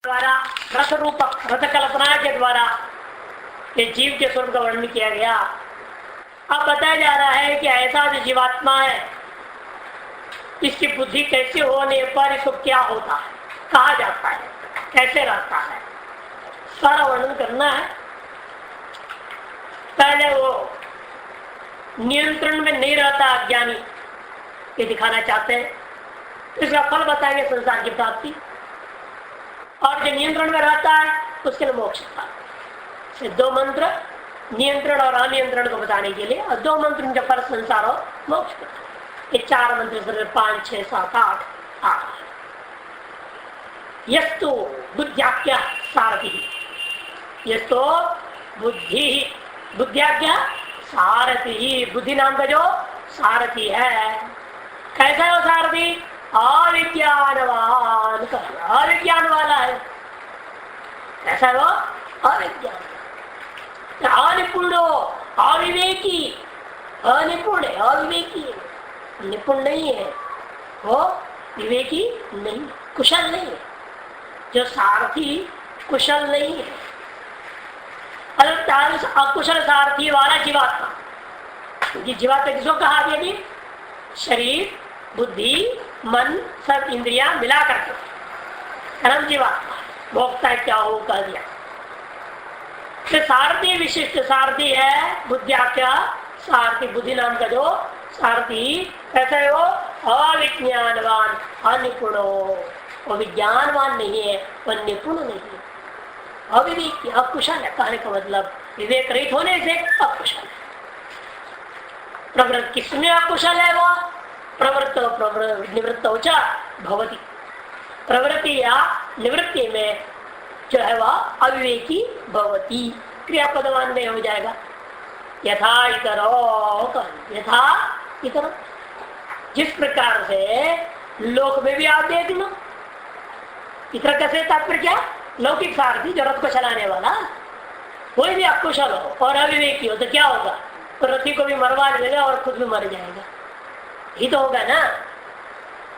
द्वारा रथ रूपक रथ कल्पना के द्वारा ये जीव के स्वरूप का वर्णन किया गया। अब बताया जा रहा है कि ऐसा जो जीवात्मा है इसकी बुद्धि कैसे होने पर इसको क्या होता है, कहा जाता है, कैसे रहता है, सारा वर्णन करना है। पहले वो नियंत्रण में नहीं रहता अज्ञानी, ये दिखाना चाहते हैं। इसका फल बताएंगे संसार की प्राप्ति, और जो नियंत्रण में रहता है उसके लिए मोक्ष प्राप्ति। दो मंत्र नियंत्रण और अनियंत्रण को बताने के लिए, और दो मंत्र का फल संसार और मोक्ष बताने। ये चार मंत्र 5, 6, 7, 8 यस्तु बुद्ध्याख्या सारथी, यस्तो बुद्धि बुद्ध्याख्या सारथी, बुद्धि नाम का जो सारथी है। कैसा है वो सारथी? अविज्ञानवान, अविज्ञान वाला है। कैसा है वो? अविज्ञान, अनिपुण, अविवेकी, अनिपुण है, अविवेकी, निपुण नहीं है वो, विवेकी नहीं, कुशल नहीं है। जो सारथी कुशल नहीं है, अकुशल सारथी वाला जीवात्मा, क्योंकि जीवात्मा किसको कहा गया जी? शरीर, बुद्धि, मन, सब इंद्रिया मिला करके कर्म जीवात्मा, भोक्ता क्या हो कह दिया। सारथी विशिष्ट सारथी है, बुद्धियाख्या सारथी, बुद्धि नाम का जो सारथी कैसा है वो? अविज्ञानवान, अनिपुणो, वो विज्ञानवान नहीं है, वो निपुण नहीं है, अविवेकी, अकुशल है। कहने का मतलब विवेक रहित होने से अकुशल है। प्रवृत्ति किसमें अकुशल है? वो प्रवृत्त निवृत्त भवती, प्रवृत्ति या निवृत्ति में जो है वह अविवेकी भवती, क्रियापदमान में हो जाएगा। यथा इतरो, यथा इतरो, जिस प्रकार से लोक में भी आप देख लो, इतर कैसे तात्पर्य क्या? लौकिक सारथी जो रथ को चलाने वाला, कोई भी अकुशल हो और अविवेकी हो तो क्या होगा? तो रथी को भी मरवा देगा और खुद भी मर जाएगा, ही तो होगा ना।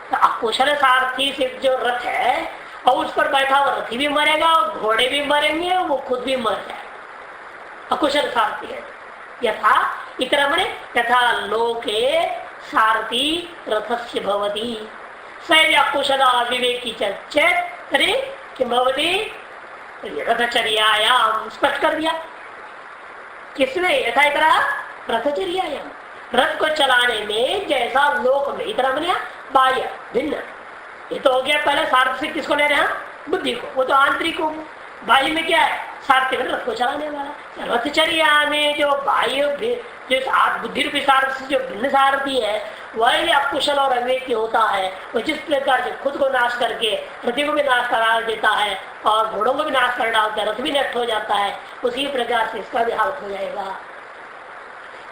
तो अकुशल सारथी से जो रथ है और उस पर बैठा हुआ रथी भी मरेगा और घोड़े भी मरेंगे, वो खुद भी मर जाएगा, अकुशल सारथी है। यथा इतर मने यथा लोके सारथी रथस्य भवति, सैव अकुशल अविवेकी चेत तरी कि भवति रथचर्यायाम, स्पष्ट कर दिया। किसमें? यथा इतरा रथचर्यायाम, रथ को चलाने में जैसा लोक में, इतना बनिया बाह्य भिन्न, ये तो हो गया पहले सारथी से किसको ले रहे हैं? बुद्धि को, वो तो आंतरिक हो। बाह्य में क्या है? सारथी में रथ को चलाने वाला। रथचर्या में जो बाह्य जो बुद्धि रूपी सारथी जो भिन्न सारथी है वही अकुशल और अविवेकी होता है। वो जिस प्रकार से खुद को नाश करके रथी को भी नाश करा देता है और घोड़ों को भी नाश कर डालता है, रथ भी नष्ट हो जाता है, उसी प्रकार से इसका भी हाल हो जाएगा।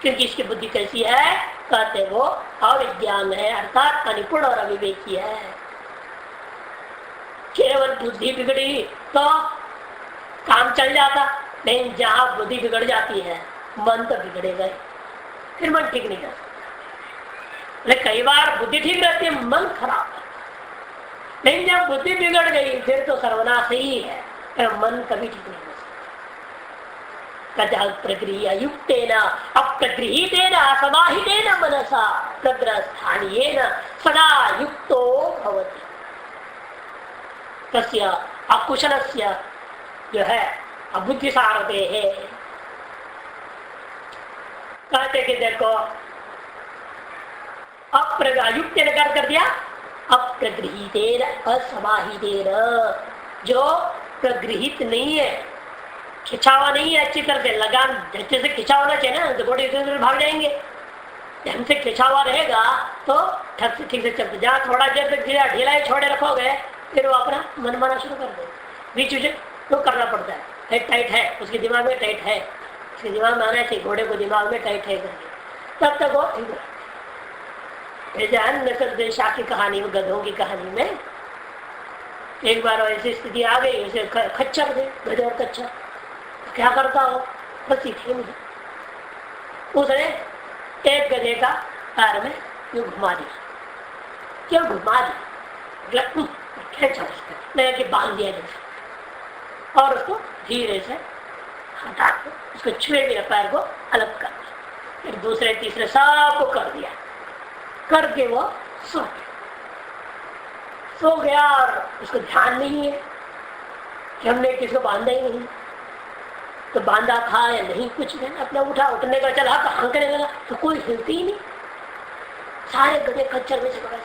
क्योंकि इसकी बुद्धि कैसी है? कहते वो अविज्ञान है, अर्थात अनिपुण और अविवेकी है। केवल बुद्धि बिगड़ी तो काम चल जाता, लेकिन जहां बुद्धि बिगड़ जाती है मन तो बिगड़ेगा, फिर मन ठीक नहीं कर सकता। लेकिन कई बार बुद्धि ठीक रहती है, मन खराब है, लेकिन जब बुद्धि बिगड़ गई फिर तो सर्वनाश ही है, फिर मन कभी ठीक नहीं हो सकता। प्रक्रिया युक्तेन अप्रगृहीतेन असमाहितेन मनसा प्रग्रस्थानीयेन सदा युक्तो भवति। तस्य अकुशलस्य जो है अबुद्धि सारथे है। कहते कि देखो अप्रयुक्त ने कर दिया, अप्रगृहीतेन असमाहितेन, जो प्रगृहित नहीं है, खिंचावा नहीं है, अच्छी तरह से लगान जैसे से खिंचा होना चाहिए ना, तो घोड़े इधर भाग जाएंगे। ढंग से खिंचावा रहेगा तो ठीक से चलते। जहाँ थोड़ा देर तक ढीला ही छोड़े रखोगे फिर वो अपना मन माना शुरू कर देगा। बीच बीच तो करना पड़ता है, टाइट है, उसके दिमाग में टाइट है, उसके दिमाग में आना चाहिए, घोड़े को दिमाग में टाइट है करके, तब तक वो ठीक है। नस्ल देशा की कहानी में, गधों की कहानी में एक बार ऐसी स्थिति आ गई, उसे खच्चर थे, गधे और कच्चर, तो क्या करता हो? बस सीखे मुझे, उसने एक गधे का पैर में यूं घुमा दिया, क्यों घुमा दिया, खेचा उसका, मैं कि बांध दिया जैसे और उसको धीरे से हटा के उसको छुए हुए पैर को अलग कर दिया, फिर दूसरे तीसरे सबको कर दिया, करके वो सो गया और उसको ध्यान नहीं है कि हमने किसको बांधा ही नहीं, तो बांधा था या नहीं कुछ नहीं, अपना उठा, उठने का चला तो हाँकने लगा तो कोई हिलती ही नहीं, सारे गधे खच्चर में से बड़ा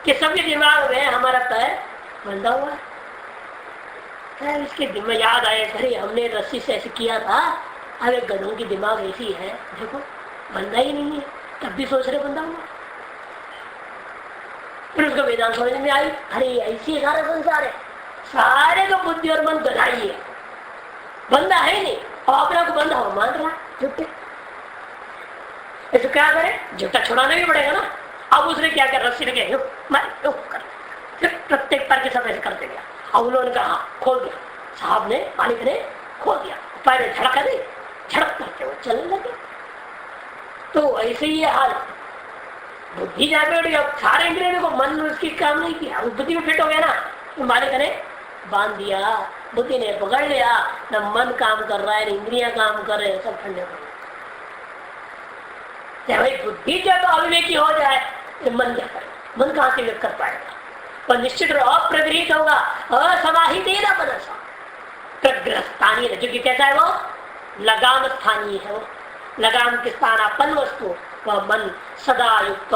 कि सबके दिमाग में हमारा पैर बंधा हुआ है। इसके दिमाग याद आए, अरे हमने रस्सी से ऐसे किया था, अरे गधों की दिमाग ऐसी है, देखो बंधा ही नहीं है, तब भी सोच रहे बंधा हुआ। फिर उसको वेदांत समझ में आई, अरे ऐसी सारा संसार है, सारे का बुद्धि और मन गधाई है, बंदा है नहीं और अपना को बंदा हो मान रहा झूठे। ऐसे क्या करे, झूठा छुड़ाना भी पड़ेगा ना। अब उसने क्या कर, रस्सी लगे कर, फिर प्रत्येक पैर के साथ ऐसे करते गया। अब उन्होंने कहा खोल दिया, साहब ने मालिक ने खोल दिया, पैर झड़का दे, झड़क करते वो चलने लगे। तो ऐसे ही हाल बुद्धि जहाँ पे उठ गया, सारे इंद्रियों को मन उसकी काम नहीं किया, बुद्धि में फिट हो गया ना, तो मालिक ने बांध दिया, बुद्धि ने पकड़ लिया, न मन काम कर रहा है, इंद्रियां काम कर रहे हैं, सब ठंडे पड़ गए। भाई बुद्धि जब अविवेकी हो जाए तो मन क्या करे, मन कहां से व्यक्त कर पाएगा, पर निश्चित अप्रगृहित होगा, असमाहित ही ना बना सा प्रग्रस्थानीय, जो कि कैसा है वो लगाम स्थानीय है, वो लगाम के स्थानापन्न वस्तु वह मन सदा युक्त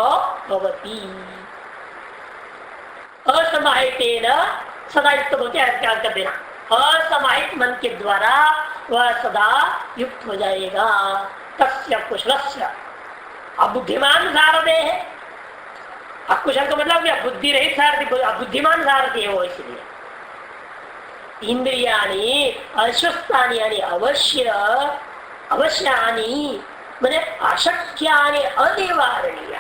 भवती। असमाहित सदा युक्त होते हैं, क्या कर देना, असमाहित मन के द्वारा वह सदा युक्त हो जाएगा। तस्य कुशलस्य, अबुद्धिमान सारथी है, अकुशल का मतलब क्या, बुद्धि रहित सारथी, बुद्धिमान सारथी है वो, इसलिए इंद्रियाणी अश्वस्थानी यानी अवश्यानी मैंने अशक्यानि अनिवारणीय,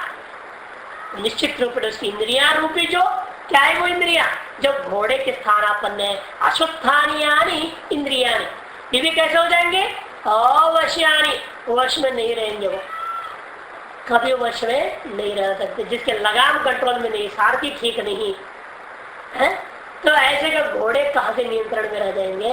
निश्चित रूप से उसकी इंद्रिया रूपी जो क्या है, वो इंद्रिया जो घोड़े के स्थानापन्न है, अश्वस्थानी इंद्रियाणी, ये भी कैसे हो जाएंगे, अवश्यानी, वश में नहीं रहेंगे, वो कभी वश में नहीं रह सकते, जिसके लगाम कंट्रोल में नहीं, सारथी ठीक नहीं है, तो ऐसे के घोड़े कहां से नियंत्रण में रह जाएंगे।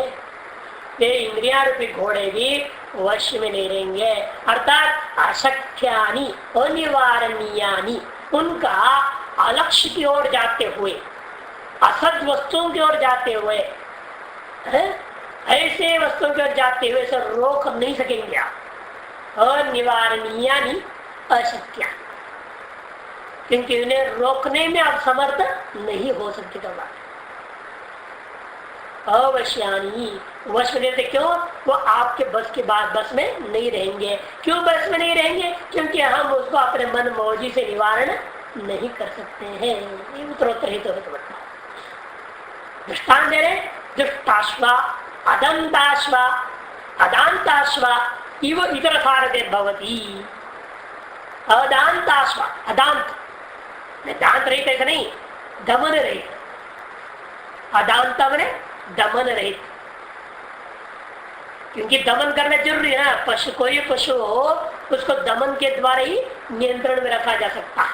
ये इंद्रिया रूपी घोड़े भी वश में नहीं रहेंगे, अर्थात अशक्यानि अनिवारणीयानि, उनका अलक्ष्य की ओर जाते हुए, असद वस्तुओं की ओर जाते हुए, ऐसे वस्तुओं की ओर जाते हुए से रोक नहीं सकेंगे आप, अनिवारणीयानि अशक्या, क्योंकि उन्हें रोकने में आप समर्थ नहीं हो सकते। तो बात अवश्यानी, वश में रहते, क्यों, वो आपके बस के बाद बस में नहीं रहेंगे। क्यों बस में नहीं रहेंगे, क्योंकि हम उसको अपने मन मौजी से निवारण नहीं कर सकते हैं। ये उत्तरोत्तर ही तो बताओ, दृष्टान दे रहे, दुष्टाश्वा अदंताश्वा अदांताश्वा इव इतर सारथे भवती, अदांताश्वा, अदांत दांत रहित ऐसा नहीं, दमन रहित, अदांत मैंने दमन रहित, क्योंकि दमन करना जरूरी है ना, पशु कोई पशु हो उसको दमन के द्वारा ही नियंत्रण में रखा जा सकता है,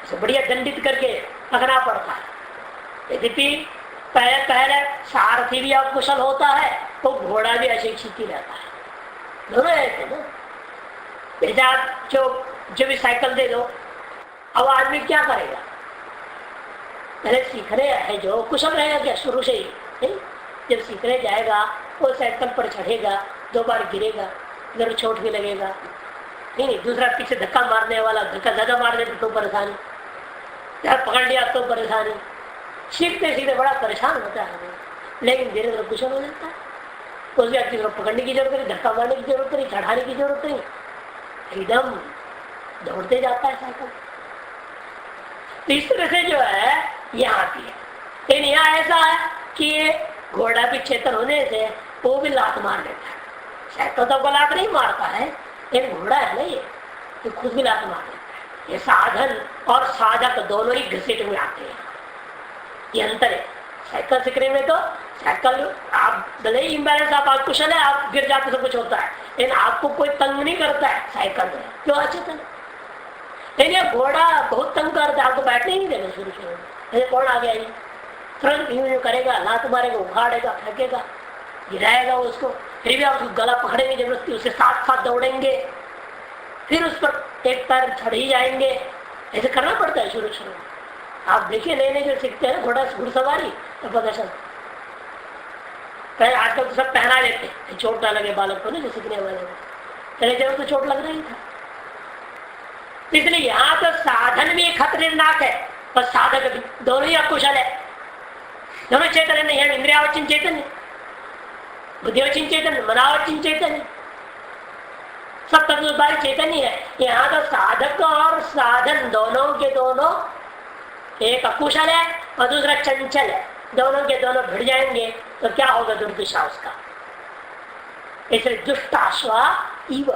उसे बढ़िया दंडित करके रखना पड़ता है। यद्यपि पहले सारथी भी अकुशल होता है तो घोड़ा भी अशिक्षित ही रहता है, दोनों ऐसे ना। भेजा जो भी साइकिल दे दो, अब आदमी क्या करेगा, पहले सीखने है जो कुशल रहेगा क्या शुरू से ही, जब सीखने जाएगा वो साइकिल पर चढ़ेगा, 2 बार गिरेगा, इधर चोट भी लगेगा, नहीं दूसरा पीछे धक्का मारने वाला धक्का ज्यादा मार दे तो परेशानी, यार पकड़ लिया तो परेशानी, सीखते सीखते बड़ा परेशान होता है, लेकिन धीरे धीरे कुशल हो जाता है। उस व्यक्ति को पकड़ने की जरूरत नहीं, धक्का मारने की जरूरत नहीं, चढ़ाने की जरूरत नहीं, एकदम दौड़ते जाता है साइकिल। तो इस तरह से जो है यहाँ आती है, लेकिन यहाँ ऐसा है कि घोड़ा भी चेतन होने से वो भी लात मार लेता है, साइकिल तो लात नहीं मारता है, लेकिन घोड़ा है ना ये खुद भी लात मार लेता है। ये साधन और साधक दोनों ही घसीट में आते हैं, ये अंतर है। साइकिल सीखने में तो साइकिल आप भले ही इम्बैलेंस, आप कुशल है, आप गिर जाते सब कुछ होता है, लेकिन आपको कोई तंग नहीं करता है साइकिल में, क्यों अचेतन। लेकिन घोड़ा बहुत तंग करता है, आपको बैठने ही नहीं देना शुरू शुरू में, कौन आ गया ये तुरंत यूं करेगा, लात मारेगा, उखाड़ेगा, फेंकेगा, गिराएगा उसको, फिर भी आप उसको गला पकड़ेंगे जबरदस्ती, उसके साथ साथ दौड़ेंगे, फिर उस पर एक पैर चढ़ ही जाएंगे। ऐसे करना पड़ता है शुरू शुरू में। आप देखिए नए नए जो सीखते हैं घोड़ा घुड़सवारी तो पता चलता, पहले आजकल तो सब पहना लेते हैं, चोट ना लगे बालक को ना, जो सीखने वाले को। पहले जब तो चोट लग रही था, इसलिए यहाँ तो साधन भी खतरनाक है और साधक भी, दोनों ही अकुशल है, दोनों चैतन्य नहीं है। इंद्रियावचिन चैतन्य, बुद्धिवचिन चैतन्य, मनावचिन चैतन्य, सब तत्वधारी चैतन्य है। यहाँ तो साधक और साधन दोनों के दोनों, एक अकुशल है और दूसरा चंचल है, दोनों के दोनों भिड़ जाएंगे तो क्या होगा दुर्दशा उसका। इसलिए दुष्टाश्वा इव,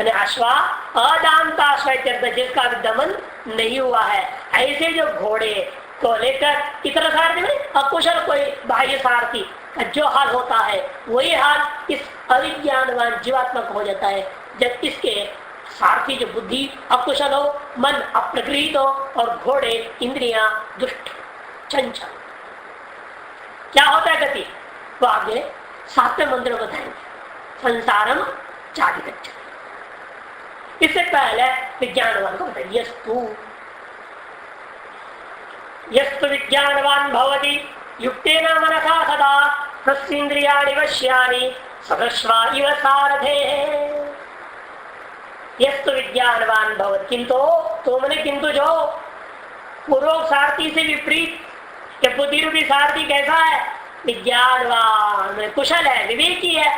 अश्वा अदांताश्वा, जिसका दमन नहीं हुआ है, ऐसे जो घोड़े को लेकर इतर सारथी में अकुशल कोई बाह्य सारथी का जो हाल होता है वही हाल इस अविज्ञानवान जीवात्मा को हो जाता है, जब इसके सारथी जो बुद्धि अकुशल हो, मन अप्रगृहित हो और घोड़े इंद्रियां दुष्ट चंचल। क्या होता है गति, वो आगे 7वें मंत्र बताएंगे, संसारम चादिगच्छ। इससे पहले विज्ञानवान को बताइए, यस्तु विज्ञानवान भवति युक्तेन मनसा सदा तस्येन्द्रियाणि वश्यानि सदश्वा इव सारथेः। यस्तु विज्ञानवान भवति, किंतु तुमने, किंतु जो पूर्व सारथी से विपरीत, कि बुद्धि रूपी सारथी कैसा है, विज्ञानवान, कुशल है, विवेकी है,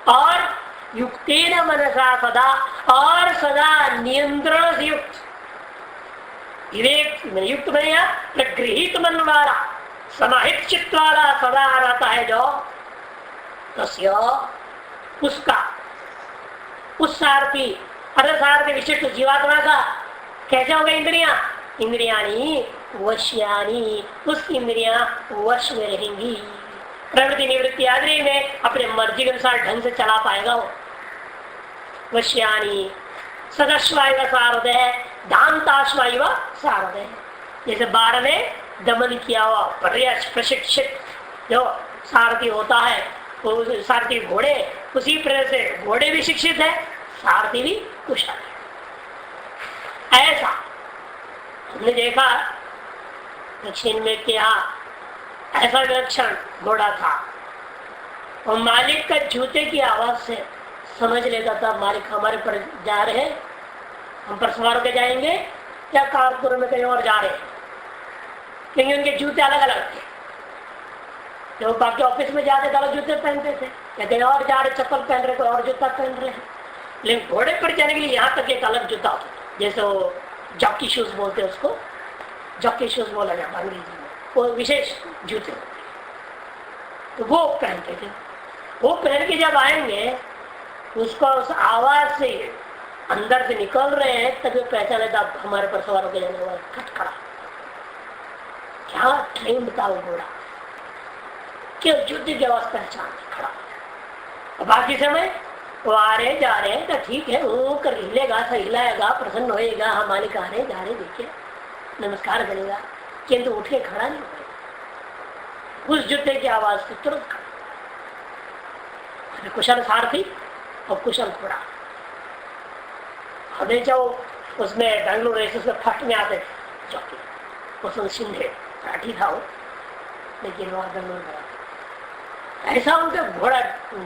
और युक्तेन मनसा सदा, और सदा नियंत्रण से युक्त, विवेक युक्त में या प्रगृहित मन वाला, समाहित चित्त वाला सदा रहता है जो, तस्य, उसका, उस सारथी अर्धसारथी विशिष्ट जीवात्मा का कैसे होगा इंद्रियां, इंद्रियाणी वश्यानी, उसकी इंद्रियां वश में रहेंगी, प्रवृत्ति निवृत्ति आदि में अपने मर्जी के अनुसार ढंग से चला पाएगा वो। वश्यानी सदश्वाय सारदय, दांताश्वाय सारदय, जैसे 12वें दमन किया हुआ प्रशिक्षित जो सारथी होता है, वो सारथी घोड़े, उसी प्रकार से घोड़े भी शिक्षित है, सारथी भी कुशल है। ऐसा हमने देखा दक्षिण में क्या ऐसा विलक्षण घोड़ा था, और मालिक का जूते की आवाज से समझ लेता था मालिक हमारे पर जा रहे हैं, हम पर सवार होकर जाएंगे या कानपुर में कहीं और जा रहे हैं, क्योंकि उनके जूते अलग अलग थे। जो बाकी ऑफिस में जाते थे अलग जूते पहनते थे, या कहीं और जा रहे चप्पल पहन रहे, कोई और जूता पहन रहे हैं, लेकिन घोड़े पर जाने के लिए यहाँ तक एक अलग जूता होता, जैसे वो जॉकी शूज बोलते हैं उसको, जॉकी शूज बोला जाता अंग्रेजी में, वो विशेष जूते तो वो पहनते थे। वो पहन के जब आएंगे उसको उस आवाज से अंदर से निकल रहे हैं तभी पहचान लेता हमारे पर सवार होकर जाने वाला खटखड़ा। क्या ट्रेंड था वो घोड़ा, क्यों युद्ध की आवाज पहचान खड़ा। और बाकी समय वो आ रहे जा रहे हैं तो ठीक है, वो कर हिलेगा, हिलाएगा, प्रसन्न होएगा, हम मालिक आ रहे जा रहे, देखिए नमस्कार करेगा, किंतु उठ के खड़ा नहीं होगा उस जूते की आवाज से तुरंत खड़ा। कुशल सारथी और कुशल घोड़ा, हमें जो उसमें बेंगलुरु रेसेस में फर्स्ट में आते थे चौकी, उसमें सिंधे काठी था वो, लेकिन वहां बेंगलुरु में ऐसा उनका घोड़ा,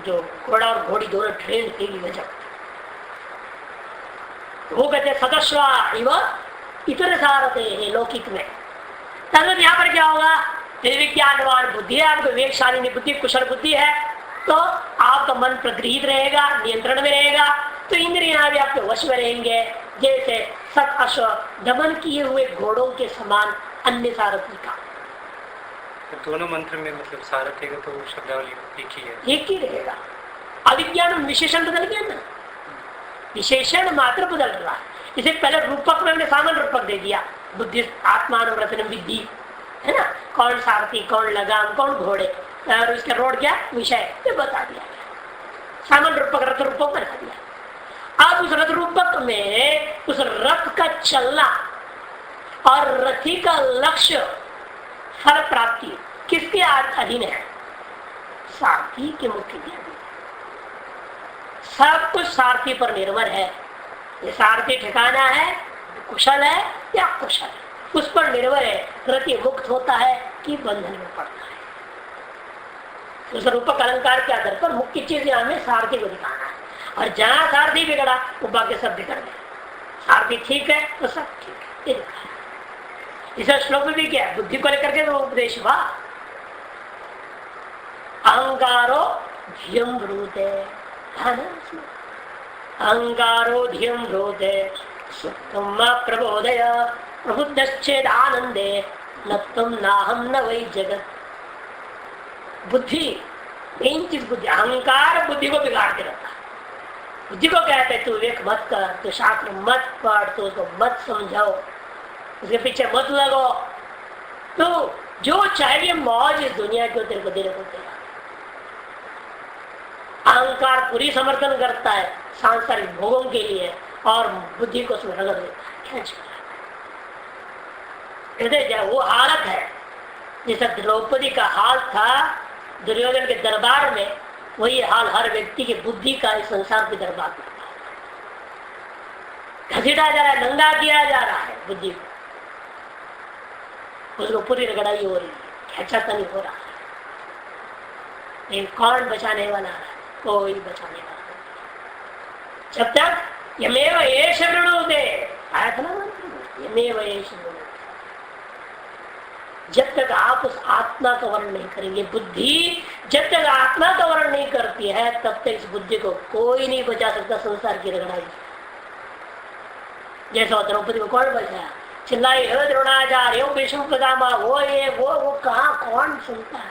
जो घोड़ा और घोड़ी दोनों ट्रेन थे गजब। वो कहते सदस्वा इतर सारथे है लौकिक में। तब यहाँ पर क्या होगा, विज्ञानवान बुद्धि है, आपको विवेकशाली बुद्धि, कुशल बुद्धि है, तो आपका मन प्रगृहित रहेगा, नियंत्रण में रहेगा, तो इंद्रियां भी आपके वश में रहेंगे, जैसे सत अश्व दमन किए हुए घोड़ों के समान अन्य सारथी का। तो दोनों मंत्र में मतलब सारथी का तो शब्दावली एक ही है, एक ही रहेगा। अविज्ञान विशेषण बदल गया ना, विशेषण मात्र बदल रहा है। इसे पहले रूपक में हमने सामान्य रूपक दे दिया, बुद्धि आत्मान रत्न विद्धि, है ना, कौन सारथी, कौन लगाम, कौन घोड़े, और उसका रोड क्या विषय, ये बता दिया। सामान्य रूपक रथ रूपक बना दिया। अब उस रथ रूपक में उस रथ का चलना और रथी का लक्ष्य मोक्ष फल प्राप्ति किसके अधीन है? सारथी के मुख्य अधीन है। सब कुछ सारथी पर निर्भर है। ये सारथी ठिकाना है, कुशल है या कुशल है, उस पर निर्भर है। रति मुक्त होता है कि बंधन में पड़ता है। तो रूपक अलंकार के आधार पर मुख्य चीज हमें सारथी को दिखाना है। और जहां सारथी बिगड़ा वो बाकी सब बिगड़ गए। सारथी ठीक है तो सब ठीक है। इस श्लोक में भी क्या है? बुद्धि को लेकर के तो उपदेश हुआ। अहंकारो धियम ब्रूते, अहंकारो धियम ब्रूते सुखम प्रबोधय प्रबुद्धश्चेद आनंदे न तुम नाहम न वही जगत। बुद्धि मेन चीज बुद्धि। अहंकार बुद्धि को बिगाड़ के रखा। बुद्धि को कहते तू विवेक मत कर, तू शास्त्र मत पढ़, तो उसको मत समझाओ, उसके पीछे मत लगो, तो जो चाहिए मौज इस दुनिया को तेरे को देने को तैयार। अहंकार पूरी समर्थन करता है सांसारिक भोगों के लिए और बुद्धि को उसमें रगड़ देता है, खींच जाए। वो हालत है जैसा द्रौपदी का हाल था दुर्योधन के दरबार में, वही हाल हर व्यक्ति की बुद्धि का इस संसार के दरबार में घसीटा जा रहा है, नंगा किया जा रहा है बुद्धि को। उसको पूरी रगड़ाई हो रही है, खेचाता नहीं हो रहा है। लेकिन कौन बचाने वाला है? कोई बचाने वाला नहीं। जब तक यमेव एष वृणुते आया था ना, यमेव एष वृणुते, जब तक आप उस आत्मा का वर्ण नहीं करेंगे, बुद्धि जब तक आत्मा का वर्ण नहीं करती है तब तक इस बुद्धि को कोई नहीं बचा सकता संसार की रगड़ाई। जैसा द्रौपदी को कौन बचाया? चिल्लाई हे द्रोणाचार्य, विष्णु पितामह, वो ये वो कहा कौन सुनता है?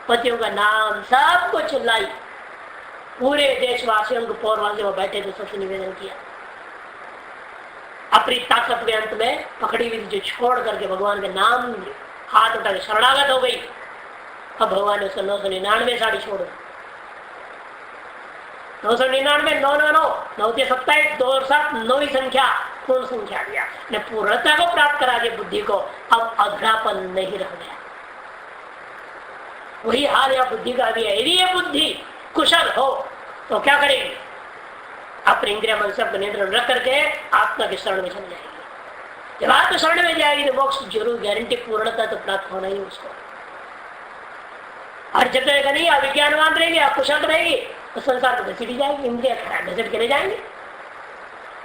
पतियों का नाम सबको चिल्लाई, पूरे देशवासियों को पौरवासियों में बैठे थे, सबसे निवेदन किया। अपनी ताकत के अंत में पकड़ी हुई जो छोड़ करके भगवान के नाम हाथ उठा के शरणागत हो गई। अब भगवान ने उसको 999 साड़ी छोड़ दी। 999 9 27 2 और 7 9 संख्या पूर्ण संख्या दिया ने पूर्णता को प्राप्त करा दिया बुद्धि को। अब अधरापन नहीं रह गया। वही हाल या बुद्धि का भी है। यदि ये बुद्धि कुशल हो तो क्या करेगी? अपने इंद्रिय मन सब नियंत्रण रख करके आत्मा के शरण में चल जाएगी। जब आत्मा शरण में जाएगी तो मोक्ष जरूर, गारंटी, पूर्णता तो प्राप्त होना ही उसको। और जब तक नहीं अविज्ञानवान रहेगी, अकुशल रहेगी तो संसार को घसीटी जाएगी, इंद्रिय घसीट के ले जाएंगे।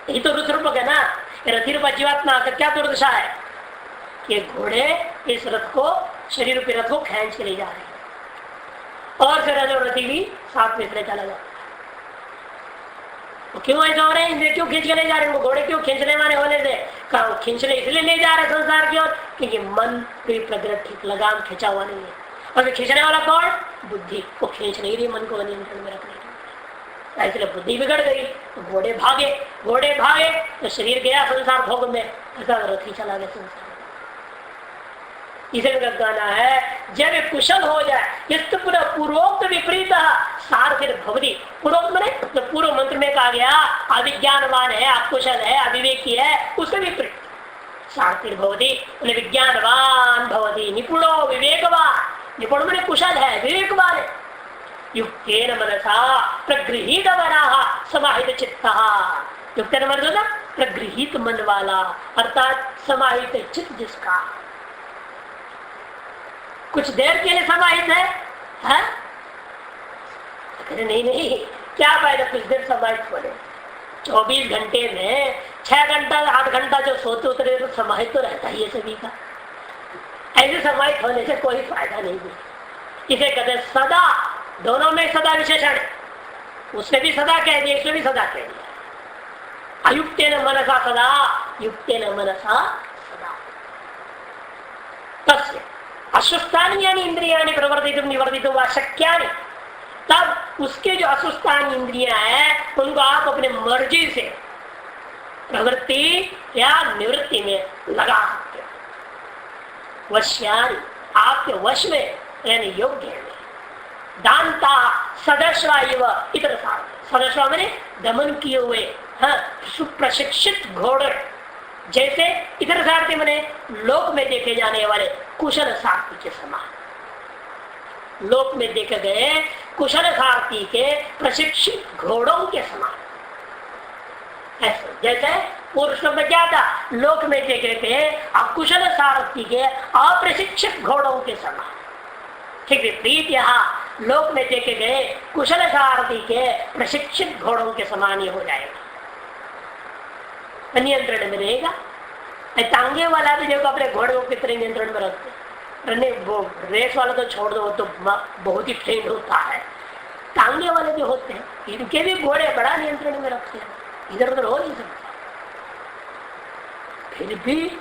यही तो रुद्र रूपक है ना। रथी रूपा जीवात्मा का क्या दुर्दशा है कि घोड़े इस रथ को, शरीर रूपी रथ को खींच के ले जा रहे हैं और फिर रथी भी साथ में चला जाता है। तो क्यों ऐसा हो रहे हैं? इंद्रिय क्यों खींच के ले जा रहे हैं? वो घोड़े क्यों खींचने वाले होने से खींचने इसलिए ले जा रहे हैं संसार की ओर क्योंकि मन की प्रकृति ठीक लगाम खींचा हुआ नहीं है। और खींचने वाला कौन? बुद्धि। वो खींच नहीं रही मन को नियंत्रण में रखने की, इसलिए बुद्धि बिगड़ गई। तो घोड़े भागे तो शरीर गया संसार भोग में, ऐसा रथी चला गया संसार। इसे कहना है जब कुशल हो जाए इस पूर्वोक्त विपरीत सारथिर भवति। पूर्वोक्त में तो पूर्व मंत्र में कहा गया अविज्ञानवान है, अकुशल है, अविवेकी है, उससे विपरीत सारथिर भवति। विज्ञानवान भवति, निपुणो विवेकवान। निपुण मैंने कुशल है, विवेकवान है। युक्तेन मनसा प्रगृहीत मना समाहित चित्तः। युक्तेन मनसा प्रगृहीत मन वाला, अर्थात समाहित चित्त जिसका कुछ देर के लिए समाहित है, नहीं क्या फायदा कुछ देर समाहित होने। 24 घंटे में 6 घंटा 8 घंटा जो सोते उतरे तो समाहित तो रहता ही है सभी का। ऐसे समाहित होने से कोई फायदा नहीं है। इसे कहते सदा, दोनों में सदा विशेषण, उसने भी सदा कह दिया, इसने भी सदा कह दिया। अयुक्तेन मनसा सदा, युक्तेन मनसा सदा। तस्य अशुस्थानी यानी इंद्रियाणि प्रवर्तित निवर्तित व शक्यानि। तब उसके जो असुस्थानी इंद्रियां हैं उनको आप अपने मर्जी से प्रवृत्ति या निवृत्ति में लगा सकते हो। वश्यानि आपके वश में यानी योग्य है। दानता सदस्वा इतर सदस्वा मैंने दमन किए हुए सुप्रशिक्षित घोड़े जैसे इधर सारथी मने लोक में देखे जाने वाले कुशल सारथी के समान, लोक में देखे गए कुशल सारथी के प्रशिक्षित घोड़ों के समान। ऐसे जैसे पुरुष में क्या था, लोक में देखे गए अकुशल सारथी के अप्रशिक्षित घोड़ों के समान। ठीक विपरीत यहाँ लोक में देखे गए कुशल सारथी के प्रशिक्षित घोड़ों के समान ही हो जाएगा, नियंत्रण में रहेगा। तांगे वाला भी देखो अपने घोड़े को कितने नियंत्रण में रखते, वो रेस वाला तो छोड़ दो, तो बहुत ही ट्रेंड होता है। टांगे वाले जो होते हैं इनके भी घोड़े बड़ा नियंत्रण में रखते हैं, इधर उधर हो नहीं सकता। फिर भी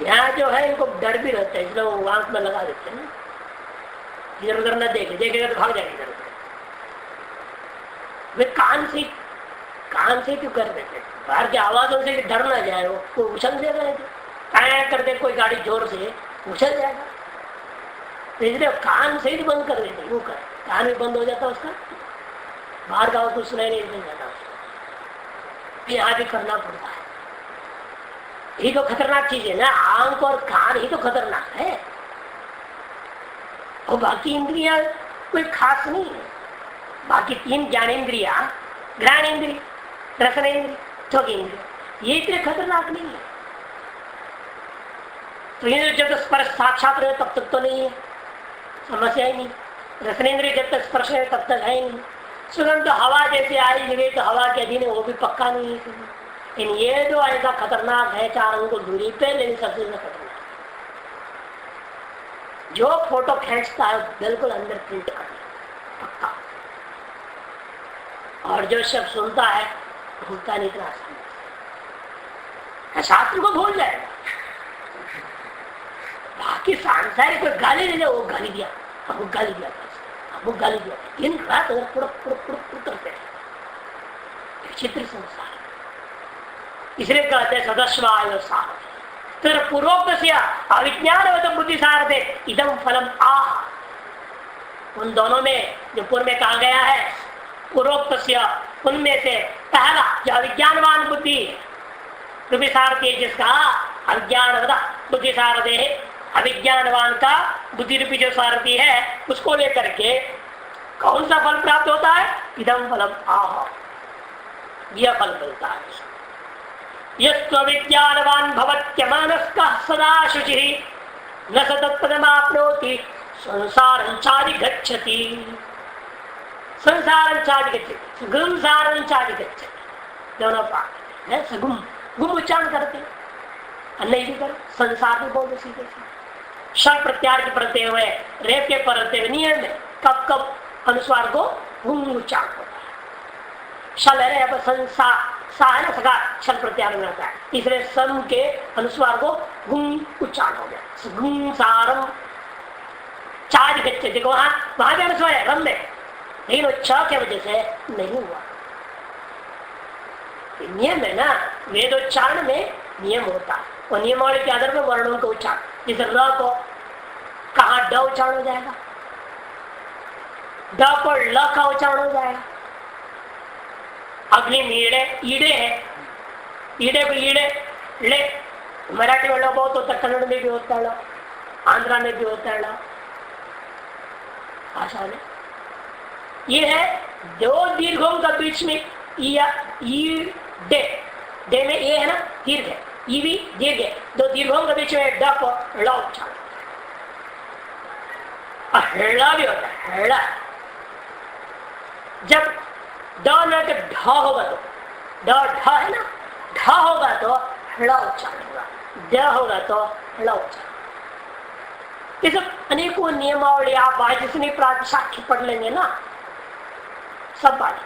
यहाँ जो है इनको डर भी रहता है, इसलिए वो आंख में लगा देते हैं, इधर उधर न देखे, देखेगा तो भाग जाएगा इधर उधर। वे कान से क्यों कर देते, बाहर की आवाजों से डर ना जाए, वो उछल दे रहे थे करते, कोई गाड़ी जोर से उछल जाएगा, इसलिए कान से ही बंद कर देते। वो कर कान भी बंद हो जाता उसका, बाहर का कुछ सुनाई नहीं जाता उसको। यहाँ भी करना पड़ता है, यही तो खतरनाक चीज है ना, आंख और कान ही तो खतरनाक है, और बाकी इंद्रिया कोई खास नहीं है। बाकी 3 ज्ञानेन्द्रिया, घ्राण इंद्रिय, रसन इंद्रिय, त्वक इंद्रिय, ये इतने खतरनाक नहीं है। तो ये जब तक स्पर्श साक्षात रहे तब तक तो नहीं है, समस्या ही नहीं। रसनेन्द्रिय जब तक स्पर्श है तब तक है ही नहीं। सुगंध तो हवा जैसे आई हुई तो हवा के अधीन है, वो भी पक्का नहीं है। लेकिन ये जो ऐसा खतरनाक है 4 अंगों दूरी पे, लेकिन सबसे ज्यादा खतरनाक जो फोटो खींचता है बिल्कुल अंदर प्रिंट कर पक्का, और जो शब्द सुनता है भूलता नहीं, इतना आसान शास्त्र को भूल जाएगा। बाकी सांसारिक कोई गाली दे, वो गाली दिया, वो गाली दिया, वो गाली दिया, दिन रात करते विचित्र संसार। इसलिए कहते हैं सदस्वाय सार, फिर पूर्वोक्त से अविज्ञान बुद्धि सार दे इदम फलम आह। उन दोनों में जो पूर्व में कहा गया है पूर्वोक्त से, उनमें से पहला जो अविज्ञानवान बुद्धि रूपी सारथी, जिसका अविज्ञान बुद्धि सारथी है, अविज्ञानवान का बुद्धि रूपी जो सारथी है, उसको लेकर के कौन सा फल प्राप्त होता है, इदम फलम आह, यह फल मिलता है। यज्ञानवान भवत्यमानस्कः सदा शुचि न स तत्पदमाप्नोति संसारञ्चादि गच्छति। संसारञ्चादि गच्छति, गुमसारञ्चादि गच्छति, दोनों पाठ है। सगुम गुम उच्चारण करते, नहीं भी करो, संसार भी बोल दो सीधे सीधे। शब्द प्रत्यार के प्रत्यय हुए, रेप के प्रत्यय हुए नियम में कब कब अनुस्वार को गुम उच्चारण होता है। शल है यहाँ पर संसार सा है ना, सगा शल प्रत्यार में रहता है, तीसरे सम के अनुस्वार को गुम उच्चारण हो गया। गुम सारम चार गच्चे, देखो वहां भी अनुस्वार है रम में, लेकिन वो छ के वजह से नहीं हुआ। नियम है ना, वेदोच्चारण में नियम होता है, और नियमावली के आधार पर वर्णों का उच्चारण। जैसे र को कहा ड उच्चारण हो जाएगा, ड पर ल का उच्चारण हो जाएगा। अग्नि में ईड़े है, ईड़े को ईड़े ले, मराठी में बहुत होता है, कन्नड़ में भी होता है, आंध्रा में भी होता है, भाषा में ये है। दो दीर्घों का बीच में डे में ये है ना दीर्घ है, ई भी दीर्घ है, दो दीर्घों के बीच में ड को ळ उच्चारण, हड़ा भी होता है हड़ा। जब ड न तो ढ होगा, तो ढ है ना, ढ होगा तो हड़ा उच्चारण होगा, ड होगा तो हड़ा उच्चारण। ये सब अनेकों नियमावली आप वाचस्पति प्रातिशाख्य पढ़ लेंगे ना, सब बात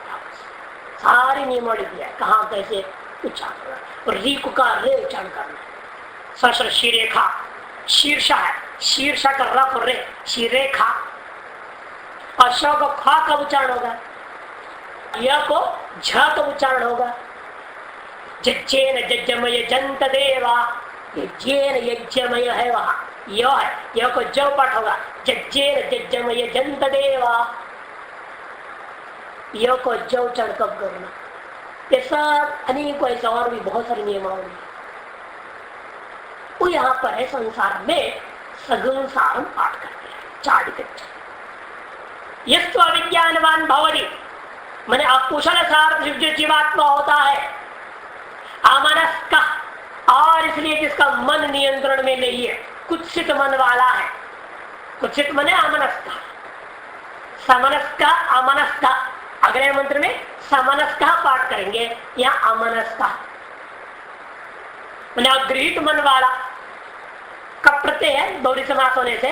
सारी नियमावली दिया है, कहाँ कैसे उच्चारण करना, और री को का रे उच्चारण करना। सशर शीरेखा, शीर्षा है, शीर्षा का रफ रे, शीरेखा। और श को खा का उच्चारण होगा, य को झ का उच्चारण होगा। जज्जेन जज्जमय जंत देवा, यज्जेन यज्ञमय है वहां, यो है, यो को जो पाठ होगा, जज्जेन जज्जमय जंत देवा, यो को जो उच्चारण कब करना। ये सब अनेकों ऐसा और भी बहुत सारे नियमावली, वो यहाँ पर है संसार में सगुण सारम पाठ करते हैं चाडिकच्छ यस्तु अविज्ञानवान भवति मैंने अकुशल सार जो जीवात्मा होता है अमनस्क और इसलिए जिसका मन नियंत्रण में नहीं है कुत्सित मन वाला है कुत्सित मन है अमनस्क समनस्क अमनस्क अगले मंत्र में समनस्क पाठ करेंगे या अमनस्क मैंने अगृहित मन वाला कब प्रत्यय है बहुरी समास होने से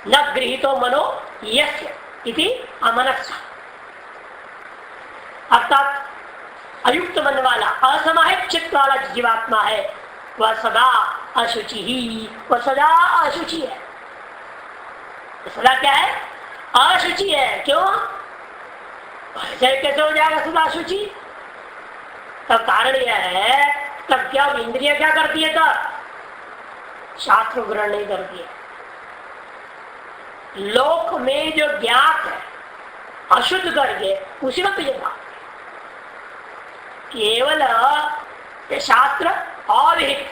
न गृहीतो मनो यस्य इति अमनस्क अर्थात अयुक्त मन वाला असमाहित चित्त वाला जीवात्मा है वह सदा अशुचि ही वह सदा अशुचि है सदा क्या है अशुचि है क्यों कैसे हो जाएगा सदा अशुचि तब कारण यह है तब क्या इंद्रिया क्या करती है तब शास्त्र ग्रहण नहीं करती है लोक में जो ज्ञात है अशुद्ध करके उसी वक्त ये बात केवल शास्त्र अविहित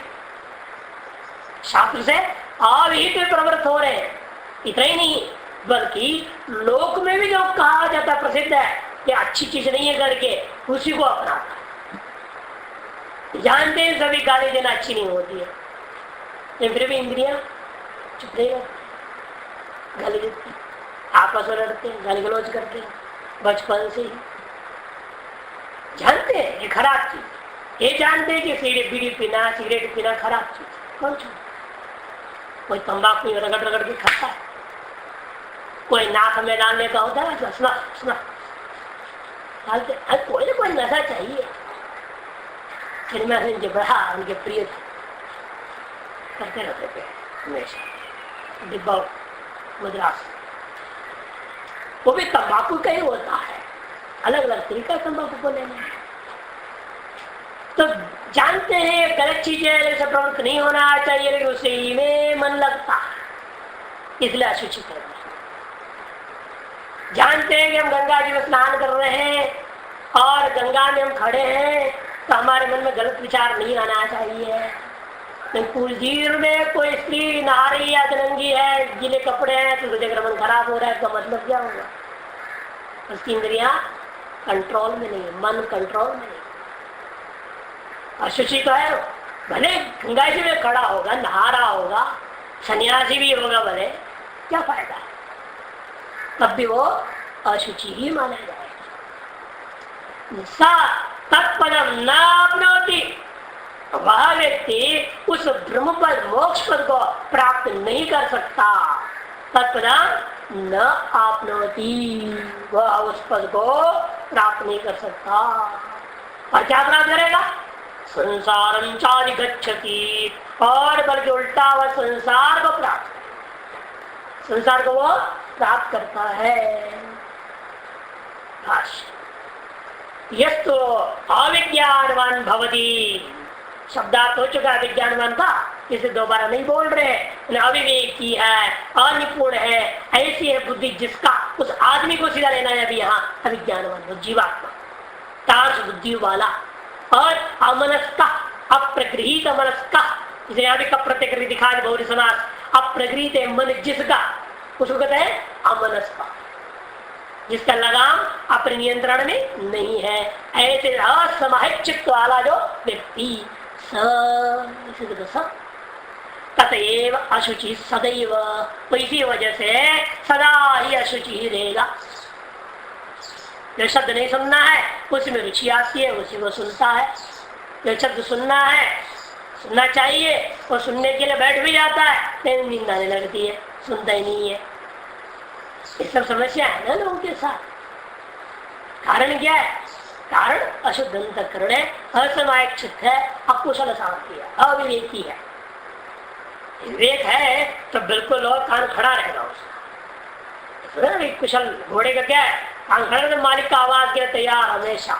शास्त्र से अविहित प्रवृत्त हो रहे हैं इतना ही नहीं बल्कि लोक में भी जो कहा जाता प्रसिद्ध है कि अच्छी चीज नहीं है करके उसी को अपनाता है जानते हैं सभी गाली देना अच्छी नहीं होती है लेकिन फिर भी इंद्रिया चुप नहीं रहती गाली देती आपस में लड़ते हैं गाली गलौज करते हैं बचपन से ही जानते हैं ये खराब चीज ये जानते हैं कि सिगरेट बीड़ी पीना सिगरेट पीना खराब चीज कौन छोड़ कोई तंबाकू रगड़ रगड़ के खाता है कोई नाक में डालने का होता है सुना सुना डालते कोई ना कोई नशा चाहिए सिनेमा से जो बढ़ा उनके प्रिय थे करते रहते थे हमेशा डिब्बा मद्रास वो भी तंबाकू का ही होता है अलग अलग तरीका तंबाकू को लेना तो जानते हैं गलत चीज है लेकिन प्रवृत्त नहीं होना चाहिए लेकिन उसी में मन लगता है इसलिए अशुचि कर रहे जानते हैं कि हम गंगा जी में स्नान कर रहे हैं और गंगा में हम खड़े हैं तो हमारे मन में गलत विचार नहीं आना चाहिए कुलजीर में कोई स्त्री नहा रही है तिरंगी है गीले कपड़े हैं तो तुझे मन खराब हो रहा है तो मतलब क्या होगा उसकी इंद्रिया कंट्रोल में नहीं है मन कंट्रोल में नहीं अशुचि तो है भले गंगा जी में खड़ा होगा नहा रहा होगा सन्यासी भी होगा भले क्या फायदा है तब भी वो अशुचि ही माना जाएगा सा तत्पदम न अपनौति वह व्यक्ति उस ब्रह्म पद मोक्ष पद को प्राप्त नहीं कर सकता तत्पदम न आपनोति वह उस पद को प्राप्त नहीं कर सकता और क्या प्राप्त करेगा संसारम चाधिगच्छति और बल्कि उल्टा वह संसार को प्राप्त संसार को वो प्राप्त करता है यस्तु अविज्ञानवान भवति शब्दार्थ हो चुका विज्ञानवान का इसे दोबारा नहीं बोल रहे अविवेकी है अनिपुण है ऐसी है बुद्धि जिसका उस आदमी को सीधा लेना है अभी यहाँ अविज्ञानवान जीवात्मा तार्श बुद्धि वाला और अमनस्का अप्रगृहित अमनस्का इसे अभी का प्रत्यय दिखा दे बहुरी समास अप्रगृहित मन जिसका उसको कहते हैं अमनस्का जिसका लगाम अपने नियंत्रण में नहीं है ऐसे असमाहित चित्त वाला जो व्यक्ति ततएव अशुचि सदैव तो इसी वजह से सदा ही अशुचि ही रहेगा जो शब्द नहीं सुनना है उसमें रुचि आती है उसी को सुनता है जो शब्द सुनना है सुनना चाहिए वो सुनने के लिए बैठ भी जाता है लेकिन नींद आने लगती है सुनता ही नहीं है ये सब समस्या है ना लोगों के साथ कारण क्या है कारण अशुद्ध अंतःकरण है असमायिक चित्त है अकुशल सामर्थ्य है अविवेकी है विवेक है तो बिल्कुल और कान खड़ा रहेगा उसका कुशल घोड़े का क्या है कान खड़ा तो मालिक का आवाज के तैयार हमेशा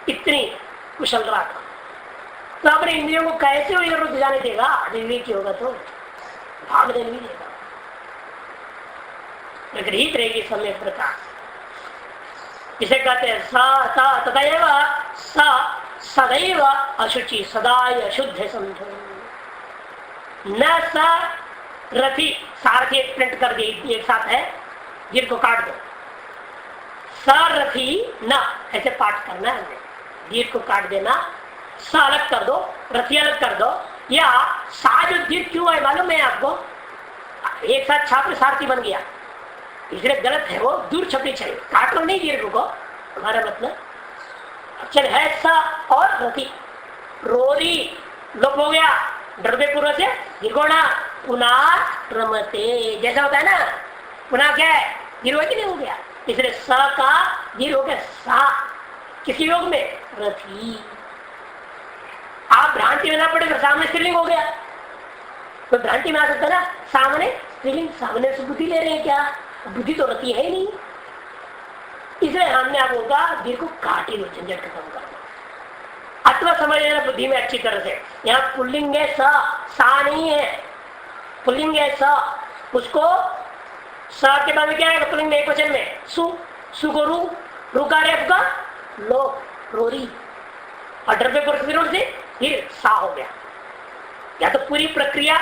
इतनी कुशल रहा था तो अपने इंद्रियों को कैसे वो इधर उधर जाने देगा विवेकी होगा तो भागने नहीं देगा गृहित रहेगी समय प्रकार इसे कहते हैं सा तथा स सदैव अशुचि सदा अशुद्ध समझो। न स रथी, सारथी प्रिंट कर दी एक साथ है, दीर्घ को काट दो। सारथी न ऐसे पाठ करना है, दीर्घ को काट देना, स अलग कर दो, रथी अलग कर दो। या सा जो दीर्घ क्यों है मालूम है आपको? एक साथ छात्र सारथी बन गया, इसलिए गलत है, वो दूर छपनी चाहिए, काटो नहीं दीर्घ को। हमारा मतलब अक्षर है सा और रथी। रोरी लोप हो गया, डरबे पूर्व से दीर्घोणा पुनः रमते, जैसा होता है ना, पुनः क्या है दीर्घ कि नहीं हो गया, इसलिए स का दीर्घ हो गया सा। किसी योग में रथी। आप भ्रांति में ना पड़े तो सामने स्त्रीलिंग हो गया, तो भ्रांति में आ सकता ना, सामने स्त्रीलिंग, सामने से बुद्धि ले रहे हैं क्या, बुद्धि तो रती है ही नहीं। इसलिए हमने आपको कहा दीर्घ को काटे लो, झंझट खत्म कर दो। अथवा समझ लेना बुद्धि में अच्छी तरह से, यहाँ पुल्लिंग है सा नहीं है, पुल्लिंग है स, उसको स के बाद में क्या है पुल्लिंग में एक वचन में सु को रू का रेप का लो रोरी, और डर पे पुरुष से फिर सा हो गया। या तो पूरी प्रक्रिया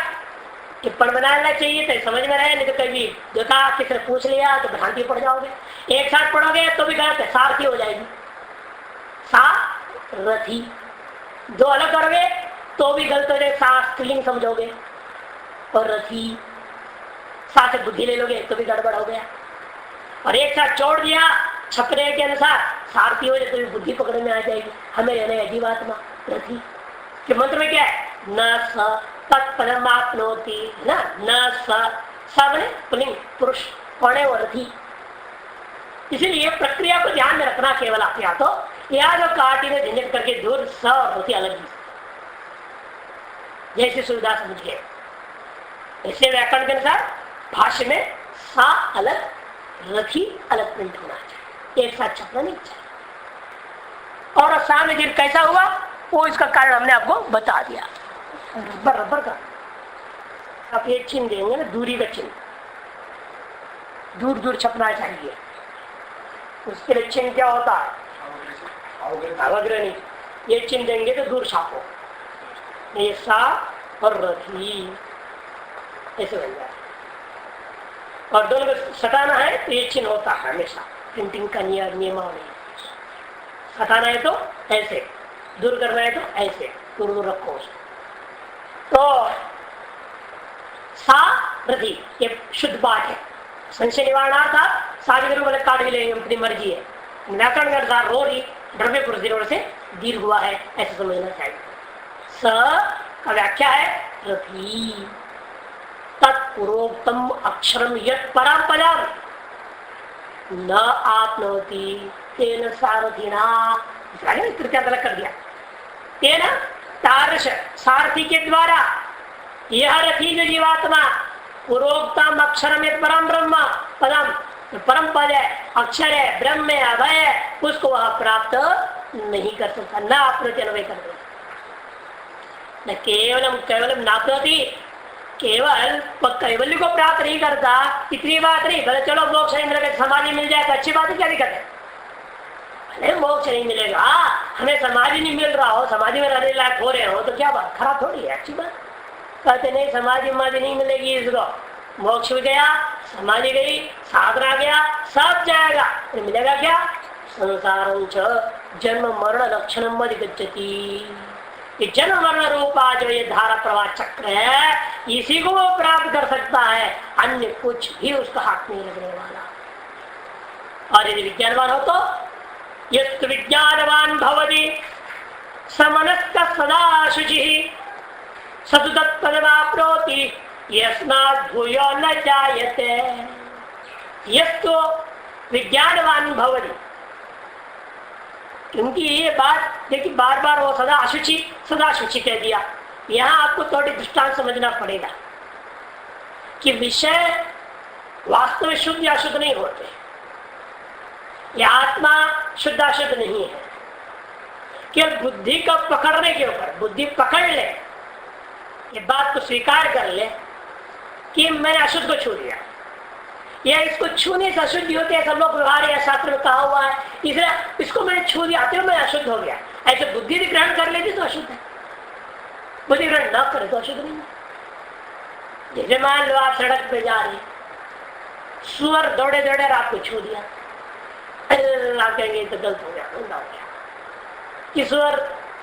टिप्पण बनाना चाहिए तो समझ में रहे, नहीं तो कभी देखा किसी ने पूछ लिया तो भ्रांति पड़ जाओगे। एक साथ पढ़ोगे तो भी गलत है, सारथी हो जाएगी, सा रथी। दो अलग करोगे तो भी गलत हो जाए, सा स्त्रीलिंग समझोगे और रथी सा से बुद्धि ले लोगे तो भी गड़बड़ हो गया। और एक साथ जोड़ दिया छपरे के अनुसार सारथी हो जाए तो भी बुद्धि पकड़ में आ जाएगी। हमें रहने अजीवात्मा रथी के मंत्र में क्या है, न स तत्परमाप्नोति, न सबने पुलिंग पुरुष पौने और रथी। इसीलिए प्रक्रिया को ध्यान में रखना केवल आप, या तो या जो काटी में झंझट करके दूर स और रथी अलग ही, जैसी सुविधा समझ गए। ऐसे व्याकरण के अनुसार भाष्य में सा अलग रथी अलग प्रिंट होना चाहिए, एक साथ छपना नहीं चाहिए। और सा में फिर कैसा हुआ वो इसका कारण हमने आपको बता दिया। रबर का आप एक चिन्ह देंगे ना, दूरी का चिन्ह, दूर दूर छपना चाहिए, उसके लिए चिन्ह क्या होता है, अवग्रणी। ये चिन्ह देंगे तो दूर छापो, ये सा और रथी ऐसे बन जाए। और दोनों को सटाना है तो ये चिन्ह होता है हमेशा, प्रिंटिंग का नियमावली। सटाना है तो ऐसे, दूर करना है तो ऐसे, दूर दूर रखो उसको। तो सा रथी ये शुद्ध पाठ है, संशय निवारणार्थ साधु वाले काट भी लेंगे, अपनी मर्जी है। व्याकरण के अनुसार रोरी द्रव्य पुरुष से दीर्घ हुआ है, ऐसा समझना चाहिए। स का व्याख्या है रथी, तत्पूर्वोक्तम अक्षरम यत् परापदम न आपनोति तेन सारथिना, तृतीया गलत कर दिया, तेन तारश सारथी के द्वारा यह रथी जो जीवात्मा पूर्वोक्तम अक्षरम यत् परम ब्रह्म पदम, परम पद है, अक्षर है, ब्रह्म है, अभय है, उसको वह प्राप्त नहीं कर सकता, न आपनोति अनवय कर दो। न केवलम नाप्नोति, केवल कैवल्य को प्राप्त नहीं करता, इतनी बात नहीं। भले चलो मोक्ष नहीं मिलेगा, समाधि मिल जाए तो अच्छी बात है, क्या दिक्कत है। भले मोक्ष नहीं मिलेगा, हमें समाधि नहीं मिल रहा हो, समाधि में रहने लायक हो रहे हो तो क्या बात, खराब थोड़ी है, अच्छी बात। कहते नहीं समाधि नहीं मिलेगी, इसको मोक्ष भी गया, समाधि गई, साधना गया, सब जाएगा, तो मिलेगा क्या, संसारं च जन्म मरण लक्षणम अधिगच्छति। ये जन्म मरण रूपा जो ये धारा प्रवाह चक्र है, इसी को वो प्राप्त कर सकता है, अन्य कुछ भी उसका हाथ नहीं लगने वाला। और यदि विज्ञानवान हो तो यस्तु विज्ञानवान भवति समनस्क सदा शुचि सतु तत्पदमाप्नोति यस्मात् भूयो न जायते। यस्तु विज्ञानवान भवति, क्योंकि ये बात देखिए बार बार वो सदा अशुचि कह दिया। यहाँ आपको थोड़ी दृष्टांत समझना पड़ेगा कि विषय वास्तव में शुद्ध या अशुद्ध नहीं होते, यह आत्मा शुद्ध अशुद्ध नहीं है। केवल बुद्धि को पकड़ने के ऊपर, बुद्धि पकड़ ले, ये बात को स्वीकार कर ले कि मैंने अशुद्ध को छू दिया, या इसको छूने से अशुद्धि होती है, सब लोग व्यवहार या शास्त्र में कहा हुआ है, इसलिए इसको मैंने छू दिया तो मैं अशुद्ध हो गया। ऐसे बुद्धि भी ग्रहण कर लेती तो अशुद्ध है, बुद्धि ग्रहण न करे तो अशुद्ध नहीं है। जैसे मान लो आप सड़क पे जा रहे, सुअर दौड़े दौड़े रात को छू दिया, आप कहेंगे तो गलत हो गया, गंदा हो गया। कि सुअर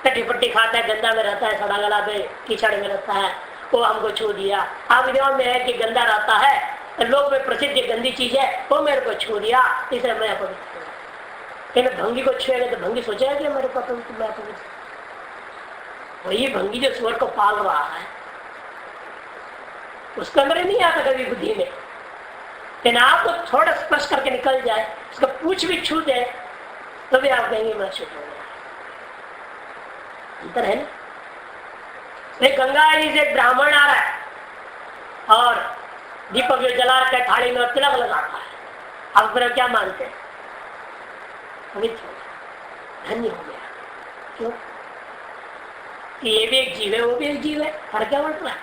कटी पट्टी खाता है, गंदा में रहता है, सड़ा गला पे कीचड़ में रहता है, वो हमको छू दिया। आप गाँव में है कि गंदा रहता है, लोग में प्रसिद्ध गंदी चीज है, वो मेरे को छू दिया, इसलिए मैं पवित्र हूँ। लेकिन भंगी को छुएगा तो भंगी सोचेगा कि मेरे को पवित्र, मैं पवित्र। वही भंगी जो सुअर को पाल रहा है, उसके अंदर नहीं आता कभी बुद्धि में। लेकिन आपको थोड़ा स्पर्श करके निकल जाए, उसका पूछ भी छू दे, तो भी आप कहेंगे मैं शुद्ध हो गया। अंतर है ना। गंगा जी से एक ब्राह्मण आ रहा है और दीपक जो जला रखा है थाली में, तिलक लगाता है, आप फिर क्या मानते हैं? पवित्र हो गया, धन्य हो गया। क्यों? ये भी एक जीव है, वो भी एक जीव है, फर्क क्या बढ़ रहा है?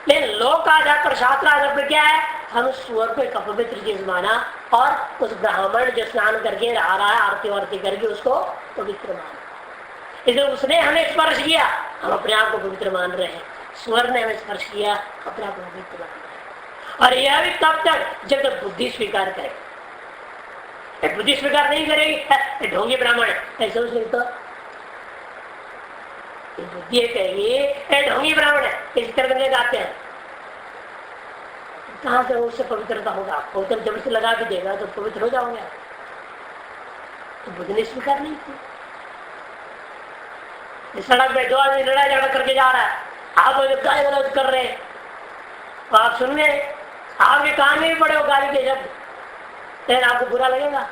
लेकिन लोक आधार पर, शास्त्र आधार पर क्या है? हम सुअर को एक अपवित्र चीज माना और उस ब्राह्मण जो स्नान करके आ रहा है, आरती वारती करके, उसको पवित्र माना। इसलिए उसने हमें स्पर्श किया, हम अपने आप को पवित्र मान रहे हैं। स्वर ने हमें स्पर्श किया, अपने आप को पवित्र मान रहे हैं। और यह भी तब तक जब तक बुद्धि स्वीकार करे। बुद्धि स्वीकार नहीं करेगी, ढोंगी ब्राह्मण ऐसे उसने तो बुद्धि कहेगी ढोंगी ब्राह्मण है, इस तरह के गाते हैं, कहां से उससे पवित्रता होगा? पवित्र जब से लगा भी देगा तो पवित्र हो जाओगे। तो बुद्धि ने स्वीकार नहीं की। सड़क पे 2 आदमी लड़ाई झगड़ा करके जा रहा है, आप गाली गलौज कर रहे हैं, तो आप सुन रहे, आपके कान में भी पड़े हो गाली के शब्द, लेकिन आपको बुरा लगेगा?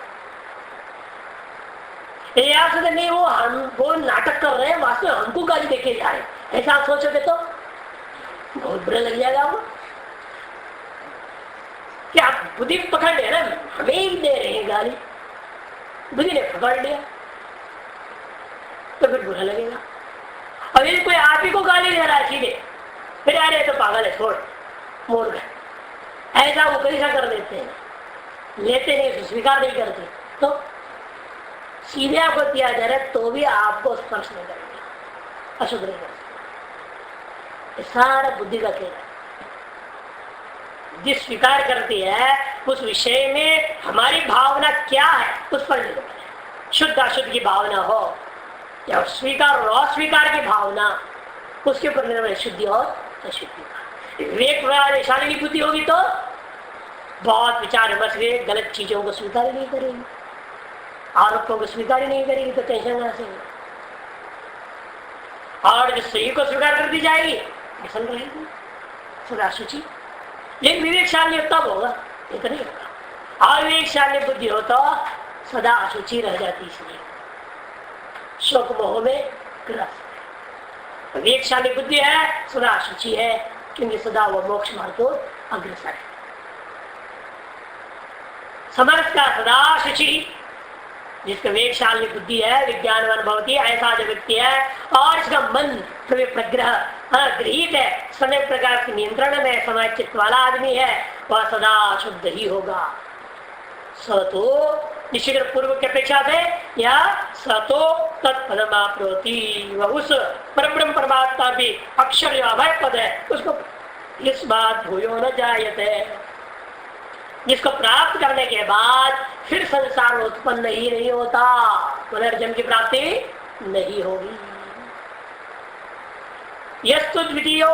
ये आप सोचे नहीं, वो नाटक कर रहे हैं, वास्तव में हमको गाली देके जा रहे हैं, ऐसा आप सोचोगे तो बहुत बुरा लग जाएगा आपको। क्या बुद्धि पकड़ लिया ना, हमें ही दे रहे हैं गाली, बुद्धि ने पकड़ लिया तो फिर बुरा लगेगा। अब यदि कोई आप ही को गाली दे रहा है सीधे, फिर अरे तो पागल है, छोड़ मोड़ गए, ऐसा वो कैसा कर देते हैं, लेते नहीं, स्वीकार नहीं करते, तो सीधे आपको दिया जा रहा है तो भी आपको स्पर्श नहीं करेंगे, अशुद्ध नहीं करेंगे। सारा बुद्धि का खेल है। जिस स्वीकार करती है उस विषय में हमारी भावना क्या है, उस पर निर्भर है। शुद्ध अशुद्ध की भावना हो या स्वीकार और अस्वीकार की भावना, उसके ऊपर निर्भर है शुद्धि और अशुद्धि का। विवेक वैशाली की बुद्धि होगी तो बहुत विचार विमर्श के गलत चीजों को स्वीकार ही नहीं करेगी, आरोपों को स्वीकार ही नहीं करेगी, तो टेंशन ना से। और जो सही को स्वीकार कर दी जाएगी प्रसन्न रहेगी, सदा शुचि। लेकिन विवेकशाली तब होगा, ये तो नहीं होगा। अविवेकशाली बुद्धि हो तो सदा अशुचि रह जाती, इसलिए शोक मोह में ग्रस्त। विवेकशाली बुद्धि है, सदा अशुचि है, क्योंकि सदा वो मोक्ष मार्ग को अग्रसर है। समर्थ का सदा शुचि, जिसका विवेकशाली बुद्धि है, विज्ञानवान भवती, ऐसा जो व्यक्ति है और इसका मन प्रग्रह गृहित है, समय प्रकार के नियंत्रण में समय चित्त वाला आदमी है, वह सदा शुद्ध ही होगा। सतो निश्चित पूर्व की अपेक्षा से या सतो तत्पदमाप्नोति, वह उस परब्रह्म परमात्मा भी अक्षर अभय पद है, उसको इस बात भूयो न जायते, जिसको प्राप्त करने के बाद फिर संसार उत्पन्न ही नहीं होता, पुनर्जन्म की प्राप्ति नहीं होगी। यस्तु द्वितीयो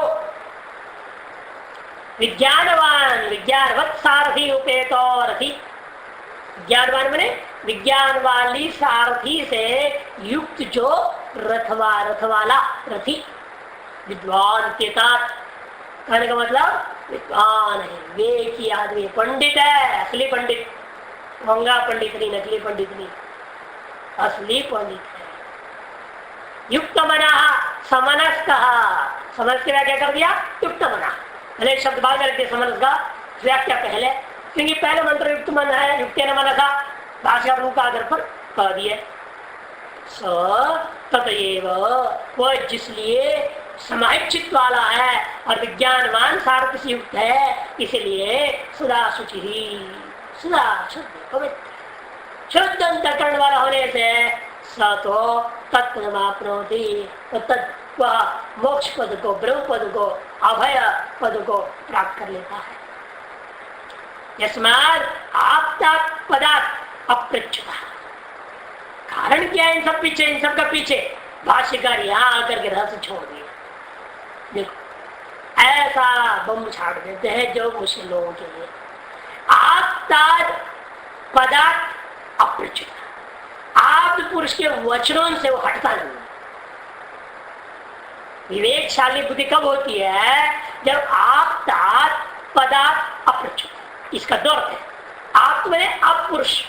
विज्ञानवान विज्ञानवत् सारथी उपेतो रथी, ज्ञानवान माने विज्ञान वाली सारथी से युक्त जो रथ वाला रथी, विद्वान के साथ कहने का मतलब विद्वान है, वे की आदमी पंडित है, असली पंडित, मंगा पंडित नहीं, नकली पंडित नहीं, असली पंडित है। युक्त मना समनस कहा, समनस की व्याख्या कर दिया युक्त मना, पहले शब्द बाद करके समनस का व्याख्या पहले, क्योंकि पहले मंत्र युक्त मन है, युक्त न मन था, भाषा रूप का आधार पर कह दिए। ततएव वह जिसलिए समाहित चित्त वाला है और विज्ञानवान सार्थ से युक्त है, इसलिए सदा शुचि, सदा शुद्ध पवित्र शुद्ध अंतःकरण वाला होने से स तो तत्पदमाप्नोति, तो मोक्ष पद को, ब्रह्म पद को, अभय पद को प्राप्त कर लेता है। यस्मात् आप्तात् पदात् अप्रच्युतः। कारण क्या है इन सब पीछे, इन सब का पीछे? भाष्यकार यहां आकर के रहस्य छोड़ दिए। देखो ऐसा बम छाड़ देते हैं जो मुश्किल लोगों के लिए। आप्तात् पदात् अप्रच्युतः, आप पुरुष के वचनों से वो हटता नहीं। विवेकशाली बुद्धि कब होती है? जब आप तात पदार्थ अप्रच्युत। इसका दो अर्थ है। आप मैंने आप पुरुष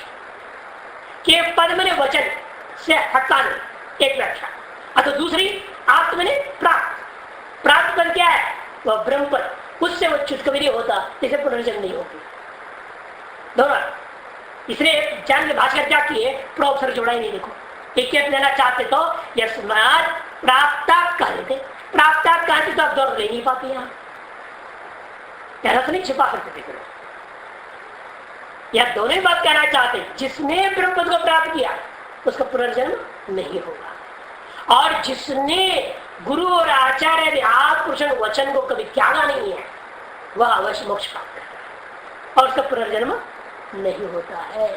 के पद मैंने वचन से हटता नहीं, एक व्याख्या। अतः दूसरी आप मैंने प्राप्त, प्राप्त पद क्या है? वह ब्रह्म पद, उससे वो च्युत कभी नहीं होता, इसे पुनर्जन्म नहीं होगी। दोनों इसलिए जान के भाषा क्या किए, प्रोफसर जोड़ा ही नहीं। देखो एक लेना चाहते तो यस्मात् प्राप्ता कहते, प्राप्ता कहते तो आप दौड़ ले नहीं पाते। यहाँ तो नहीं छिपा सकते थे। यह दोनों ही बात कहना चाहते, जिसने ब्रह्म पद को प्राप्त किया उसका पुनर्जन्म नहीं होगा, और जिसने गुरु और आचार्य आप पुरुष वचन को कभी त्यागा नहीं है वह अवश्य मोक्ष प्राप्त करता है और उसका पुनर्जन्म नहीं होता है।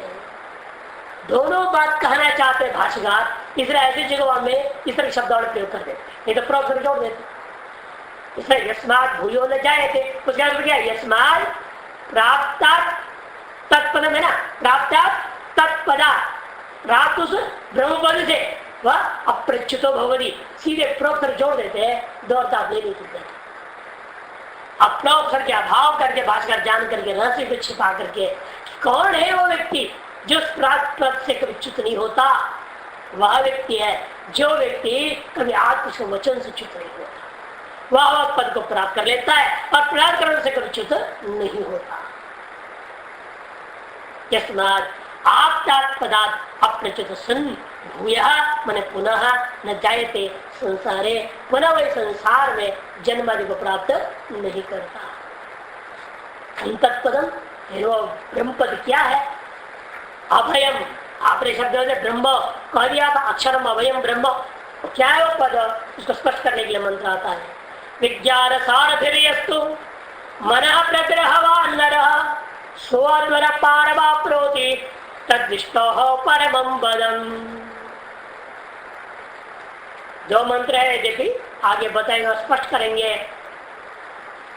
दोनों बात कहना चाहते हैं भाष्यकार, इसलिए ऐसी जगह में इस तरह शब्द और प्रयोग कर देते, नहीं तो प्रोफसर जोड़ देते। इसलिए यस्मात् भूयो न जायते, उसके बाद क्या? यस्मात् प्राप्तात् तत्पदम है ना, प्राप्तात् तत्पदात्, प्राप्त उस ब्रह्म पद से वह अप्रच्युतो भवति, सीधे प्रोफसर जोड़ देते हैं, दो अर्थ ले लेते। अब प्रोफसर के अभाव करके भाष्यकार जान करके रहस्य को छिपा करके कौन है वो व्यक्ति जो प्राप्त पद से कभी च्युत नहीं होता? वह व्यक्ति है जो व्यक्ति कभी आत्म वचन से च्युत नहीं होता, वह पद को प्राप्त कर लेता है और प्राप्त करने से कभी च्युत नहीं होता। यस्मात् आप्तात् पदात् अप्रच्युत सन् भूयः मने पुनः न जायते संसारे, पुनः वही संसार में जन्म आदि को प्राप्त नहीं करता। तत्पदम ब्रह्म पद क्या है? अभयम, आपने शब्द ब्रह्म कह दिया था, अक्षरम अभयम ब्रह्म, तो क्या है वो पद? उसको स्पष्ट करने के लिए मंत्र आता है। विज्ञान सारथिर्यस्तु मनः प्रग्रहवान् नरः स्वद्वर पारमाप्नोति तद्विष्णोः परमं पदम्। जो मंत्र है देखिए आगे बताएगा, स्पष्ट करेंगे।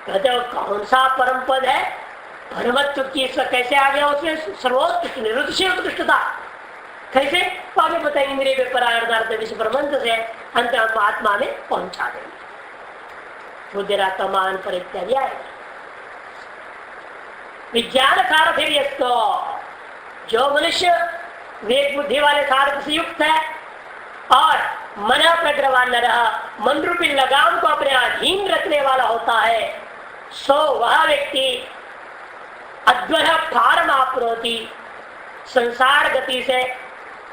कहते हो कौन सा परम पद है? परमत्व की कैसे आ गया उसमें सर्वोत्कृष्ट निरुद्ध उत्कृष्टता कैसे? तो आगे बताएंगे। मेरे व्यापार विश्व प्रबंध से अंत आत्मा में पहुंचा देंगे। बुद्धिरात्मान पर इत्यादि आएगा। विज्ञान सारथी, जो मनुष्य वेद बुद्धि वाले सारथ से युक्त है और मन प्रग्रवान न रहा, मन रूपी लगाम को अपने अधीन रखने वाला होता है, सो वह व्यक्ति अद्वय पारमाप्नोति, संसार गति से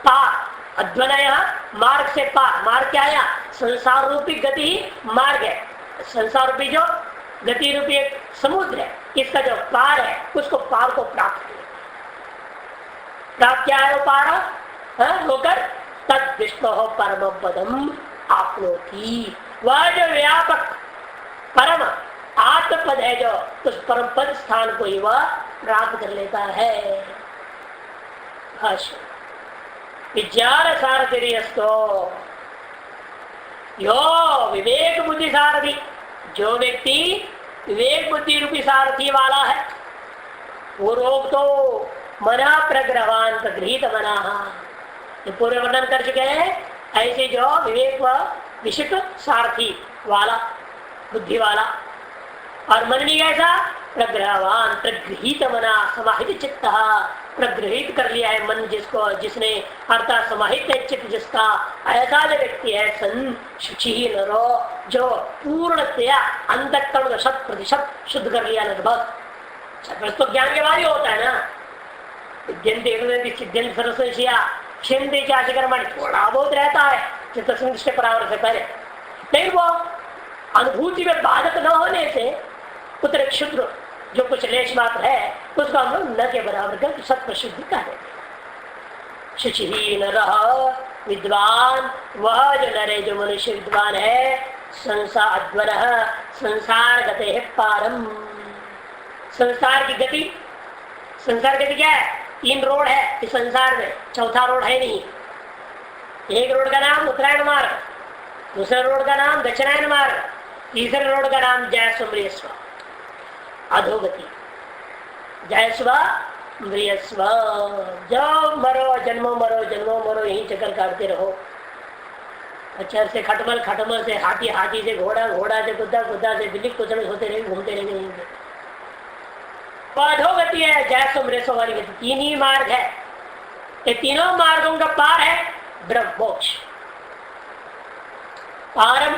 पार। अद्वय मार्ग से पार, मार्ग क्या है? संसार रूपी गति ही मार्ग है। संसार रूपी जो गति रूपी एक समुद्र है, इसका जो पार है उसको पार को प्राप्त किया। प्राप्त क्या है वो पार होकर तद विष्णु परम पदम आपनोति, वह जो व्यापक परम आत्मपद है जो उस परम पद स्थान को ही वह प्राप्त कर लेता है। विज्ञान सारथिर्यस्तो यो विवेक बुद्धि सारथी, जो व्यक्ति विवेक बुद्धि रूपी सारथी वाला है, वो रोग तो मना प्रग्रहवान प्रगृहित मना, ये पूरे वर्णन कर चुके हैं। ऐसे जो विवेक व विशिष्ट सारथी वाला बुद्धि वाला और मन भी कैसा? प्रग्रहवान प्रगृहित मना, समाहित चित्त, प्रगृहित कर लिया है मन जिसको, जिसने अर्थात समाहित है चित्त जिसका, ऐसा जो व्यक्ति है सन शुचि नरो, जो पूर्णतया अंतःकरण का 100% शुद्ध कर लिया लगभग। तो ज्ञान के बाद ही होता है ना, सिद्धि सरस्वशिया क्षिंदी के आशिकर्मण थोड़ा बहुत रहता है चित्त संदृष्टि परावर से पहले, लेकिन वो अनुभूति में बाधक न होने से उत्तर क्षुद्र जो कुछ लेश मात्र है उसको हम लोग न के बराबर कर 100% कह देते। शुचिहीन विद्वान वह जो नरे जो मनुष्य विद्वान है संसार संसार गते है पारम। संसार की गति क्या है? 3 रोड है इस संसार में, चौथा रोड है नहीं। एक रोड का नाम उत्तरायण मार्ग, दूसरे रोड का नाम दक्षिणायन मार्ग, तीसरे रोड का नाम जयस्व मृयस्व अधोगति। जयस्व मृयस्व, जो मरो जन्मों मरो यही चक्कर काटते रहो। अक्षर से खटमल से हाथी, हाथी से घोड़ा, घोड़ा से कुत्ता, कुत्ता से बिल्ली, कुचल होते रहेंगे, घूमते रहेंगे। अधोगति है जयस्व मृयस्व वाली गति। 3 ही मार्ग है, ये तीनों मार्गों का पार है ब्रह्म मोक्ष। पारम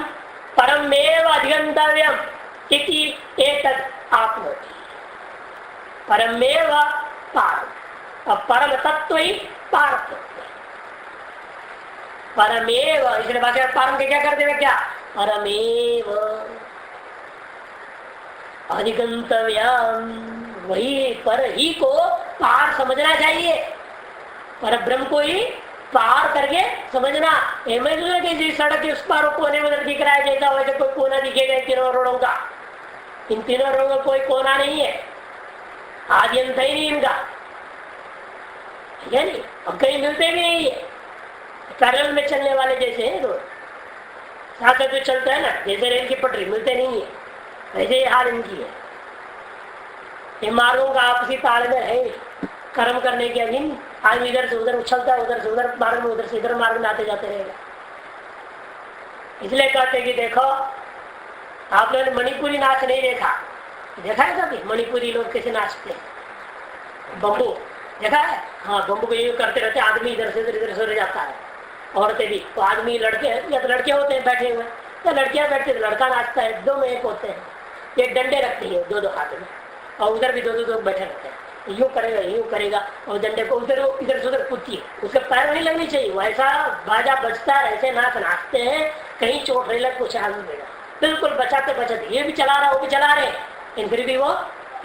परमेव अधिगंतव्यम इति एतद् आप्नोति। परमेव पारम, और परम तत्व ही पारम। परमेव इसलिए भाषा पारम के क्या करते हुए क्या? परमेव अधिगंतव्यम, वही पर ही को पार समझना चाहिए। पर ब्रह्म को ही पार करके समझना। मैं सड़क के उस पार कोने में दिख रहा है जैसा वैसे कोई कोना दिखेगा इन तीनों रोडों का। इन तीनों रोडों का कोई कोना नहीं है, आदि अंत ही नहीं इनका, ठीक है नहीं। अब कहीं मिलते भी नहीं है, पैरेलल में चलने वाले जैसे है रोड, साथ जो चलता है ना जैसे रेल की पटरी, मिलते नहीं है, वैसे ही हाल इनकी है। ये मार्गों का आपसी तालमेल है कर्म करने के अधीन। आदमी इधर से उधर उछलता है, उधर से उधर मार्ग में, उधर से इधर मार्ग में आते जाते रहेगा। इसलिए कहते कि देखो आप लोगों ने मणिपुरी नाच नहीं देखा, देखा है कभी? मणिपुरी लोग कैसे नाचते हैं, बम्बू देखा है? हाँ, बम्बू को यूं करते रहते, आदमी इधर से इधर से जाता है, औरतें भी। तो आदमी लड़के या तो लड़के होते हैं बैठे हुए, तो लड़कियां बैठते तो लड़का नाचता है, 2 में 1 होते हैं। ये डंडे रखती है 2-2 हाथ में, और उधर भी 2-2 लोग बैठे रहते हैं। यूं करेगा और डंडे को उधर इधर से उधर कूदती है, उसके पैर नहीं लगनी चाहिए। वैसा बाजा बजता है, ऐसे नाचते हैं, कहीं चोट नहीं लग, कुछ हाथ में बिल्कुल बचाते ये भी चला रहा, वो भी चला रहे, लेकिन फिर भी वो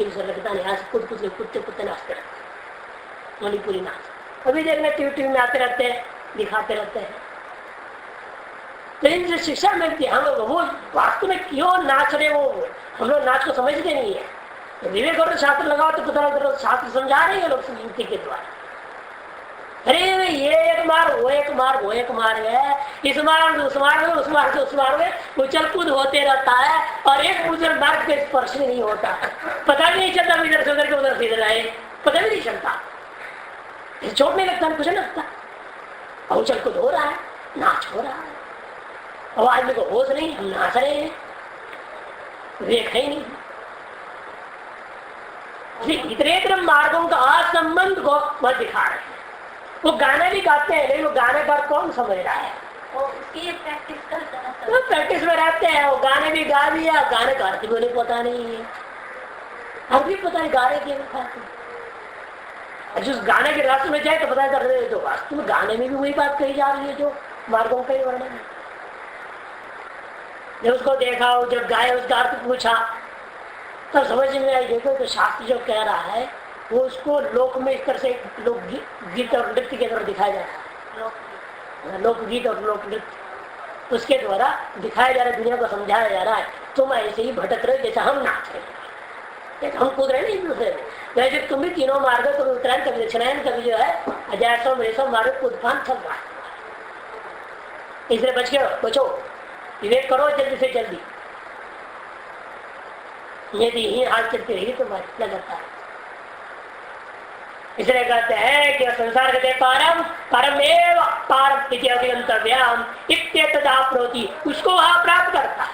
लगता नहीं, यहाँ से कुत्ते नाचते रहते। मणिपुरी नाच अभी देखने टीवी में आते रहते हैं, दिखाते रहते हैं। तो इनसे शिक्षा मिलती है। हम वो वास्तव में क्यों नाच रहे, वो हम लोग नाच को समझते नहीं है। विवेक और शास्त्र लगाओ तो पता करो, शास्त्र समझा रहे हैं लोग युक्ति के द्वारा। अरे ये एक मार्ग, वो एक मार्ग, वो एक मार्ग है, इस मार्ग उस मार्ग में, उस मार्ग से उस मार्ग में उछल कूद होते रहता है, और एक उधर मार्ग पे स्पर्श नहीं होता। पता भी नहीं चलता इधर से उधर के उधर से इधर आए, पता भी नहीं चलता, चोट नहीं लगता, कुछ नहीं लगता, और उछल कूद हो रहा है, नाच हो रहा है। और आदमी को होश नहीं, हम नाच रहे हैं, विवेक है ही नहीं। इतरेतर मार्गों का असंबंध को वह दिखा रहे हैं। वो गाने भी गाते हैं, लेकिन वो गाने पर कौन समझ रहा है? प्रैक्टिस में रहते हैं, वो गाने भी गा दिया, गाने का अर्थ भी पता नहीं है, अर्थ भी पता नहीं गा रहे क्या। जिस गाने के रास्ते में जाए तो पता कर रहे, तो वास्तव में गाने में भी वही बात कही जा रही है जो मार्गों का ही वर्णन है। जब उसको देखा, जब गाए, उसका अर्थ पूछा, तब समझ में आई। देखो तो शास्त्र जो कह रहा है वो उसको लोक में इस तरह से लोक गीत और नृत्य के द्वारा दिखाया जा रहा है। लोकगीत और लोक नृत्य उसके द्वारा दिखाया जा रहा है, दुनिया को समझाया जा रहा है। तुम ऐसे ही भटक रहे जैसा हम नाच रहे हैं, हम कूद रहे नहीं दूसरे में। वैसे तुम भी तीनों मार्ग, कभी उत्तरायण, कभी दक्षिणायन, कभी जो है अजैसो मृषो मार्ग कूदफान चल रहा है। इसलिए बच के बचो, विवेक करो जल्दी से जल्दी। यदि ही हाल चलती रही तो लगता है। इसलिए कहते हैं कि संसार कहते पारम परमेव पारम इत्यभिगंतव्यम इत्येतदाप्नोति, उसको वह प्राप्त करता है,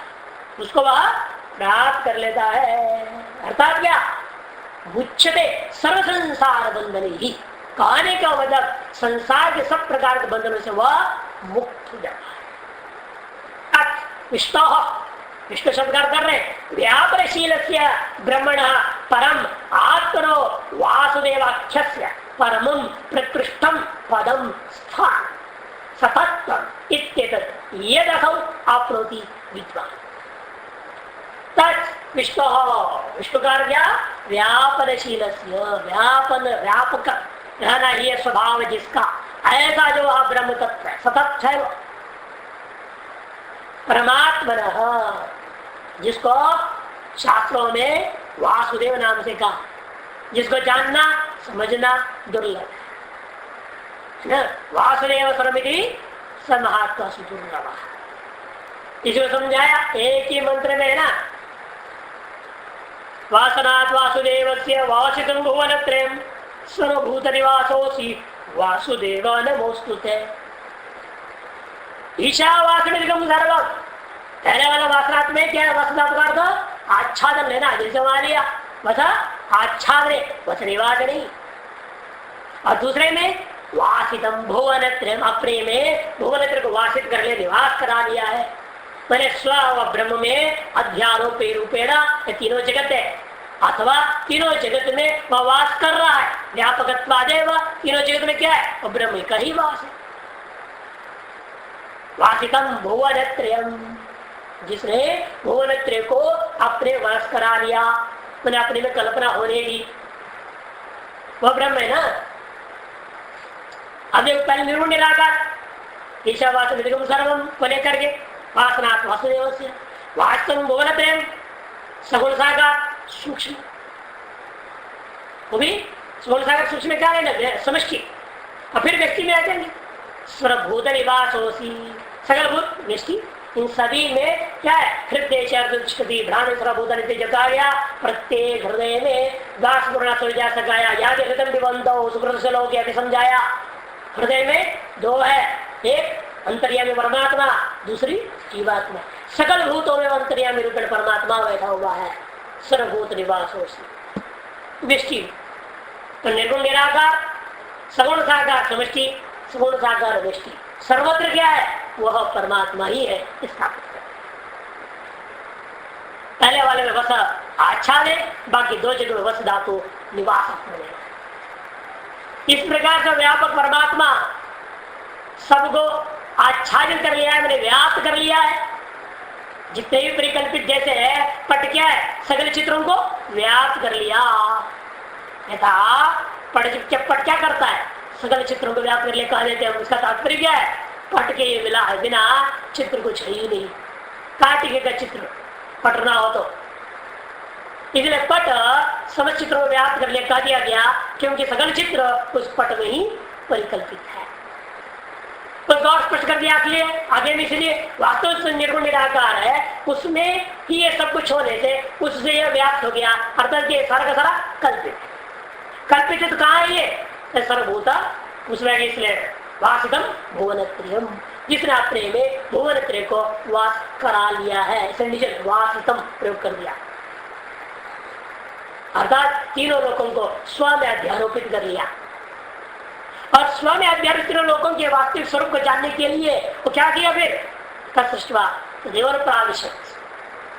उसको वह प्राप्त कर लेता है। अर्थात क्या? उच्चते सर्व संसार बंधन ही, कहने का मतलब संसार के सब प्रकार के बंधनों से वह मुक्त हो जाता है। विष्णु विष्णु शब्द कर रहे व्यापरशील ब्रह्मण परम आत्मनो वासुदेवाख्य परमं प्रकृष्टम पदम स्थान सतत्व इत्येतत् यदसौ आप्नोति विद्वान्। तत् विष्णु, विष्णु का क्या? व्यापनशील, व्यापन व्यापक रहना ही स्वभाव जिसका, ऐसा जो वह ब्रह्म तत्व है, सतत है, परमात्मा, जिसको शास्त्रों में वासुदेव नाम से कहा, जिसको जानना समझना दुर्लभ है। वासुदेव सर्वमिति समहात्मा दुर्लभ, इसको समझाया एक ही मंत्र में है ना। वासनात् वासुदेवस्य वासितं भुवनत्रयं सर्वभूत निवासोऽसि वासुदेव नमोस्तुते। ईशावासनिर्गम सर्वम, पहले वाला वासनात् में क्या है? वासनात् का अर्थ आच्छादन लेना, जैसे मान लिया बस आच्छादन, बस निवास नहीं। और दूसरे में वासितम भुवनत्रयम, अपने में भुवनत्र को वासित कर ले, निवास करा लिया है। मैंने स्व व ब्रह्म में अध्यारोपे रूपेण तीनों जगत है, अथवा तीनों जगत में वह वास कर रहा है। व्यापकत्वादेव तीनों जगत में क्या है? वह ब्रह्म का ही वास है। वासितम भुवनत्रयम, जिसने भुवनत्रय को अपने वास करा लिया, मैंने अपने में कल्पना होने दी, वह ब्रह्म है ना। अब एक पहले निर्गुण निराकार ईशावास निर्गम सर्वम को लेकर के वासनात् वासुदेवस्य वास्तव भुवनत्रयम सगुण साकार सूक्ष्म, वो भी सगुण साकार सूक्ष्म क्या है? समष्टि। और फिर व्यक्ति में आ जाएंगे सर्वभूत निवासोसी, सकल भूत व्यक्ति, इन सभी में क्या है? हृदय भ्राण सर्वभूत जगा गया, प्रत्येक हृदय में दास पूर्णा सुलझा सकाया, याद हृदय विबंधो सुकृत से लोग समझाया। हृदय में दो है, एक अंतर्यामी परमात्मा, दूसरी जीवात्मा। सकल भूतों में अंतर्यामी रूपेण परमात्मा बैठा हुआ है। सर्वभूत निवास व्यष्टि, तो निर्गुण निराकार, सगुण साकार समष्टि, सगुण साकार व्यष्टि, सर्वत्र क्या है? वह परमात्मा ही है। स्थापित पहले वाले में वस आच्छा दे, बाकी दो जगह में वस धातु निवास। इस प्रकार से व्यापक परमात्मा सबको आच्छादित कर लिया है, मैंने व्याप्त कर लिया है। जितने भी परिकल्पित जैसे है पट क्या है? सकल चित्रों को व्याप्त कर लिया। यथा पट क्या करता है? सकल चित्रों को व्याप्त कर लिया कहा देते हैं। उसका तात्पर्य क्या है? पट के ये मिला है, बिना चित्र कुछ है ही नहीं। कार्तिके का चित्र पट ना हो तो, इसलिए पट समस्त चित्रों को व्याप्त कर लिया कहा दिया गया, क्योंकि सकल चित्र उस पट में ही परिकल्पित है। तो गौर स्पष्ट कर दिया आगे में, इसलिए वास्तव निर्गुण निराकार है, उसमें ही ये सब कुछ होने से उससे यह व्याप्त हो गया। अर्थात ये सारा का सारा कल्पित कल्पित तो कहाँ है? ये सर्वभूता उसमें, इसलिए वासितम भुवनत्रयम, जिसने अपने में भुवनत्रय को वास करा लिया है, वासितम प्रयोग कर दिया। अर्थात तीनों लोगों को स्व में अध्यारोपित कर लिया। और स्व में अध्यारोपित लोगों के वास्तविक स्वरूप को जानने के लिए वो क्या किया? फिर सृष्टवा देवर प्राविशत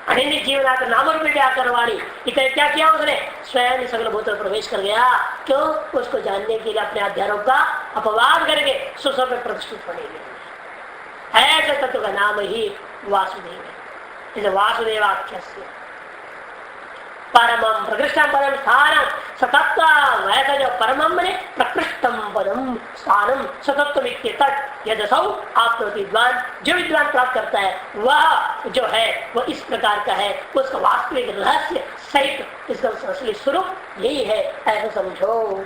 अनिन्य जीवना नाम रूप व्याकरवाणी, इतने क्या किया? उसने स्वयं सकल भूत में प्रवेश कर गया। क्यों? उसको जानने के लिए अपने अध्यारोप का अपवाद करके सुस्व में प्रतिष्ठित होने के लिए। ऐसे तत्व का नाम ही वासुदेव है। इसे वासुदेवाख्य परमम प्रकृष्टम पदम स्थानम सतत्व, ऐसा जो परमम ने प्रकृष्टम पदम स्थानम सतत्व यदसौ आपनोति विद्वान, जो विद्वान प्राप्त करता है वह जो है वह इस प्रकार का है। उसका वास्तविक रहस्य सहित इसका असली स्वरूप यही है, ऐसा समझो।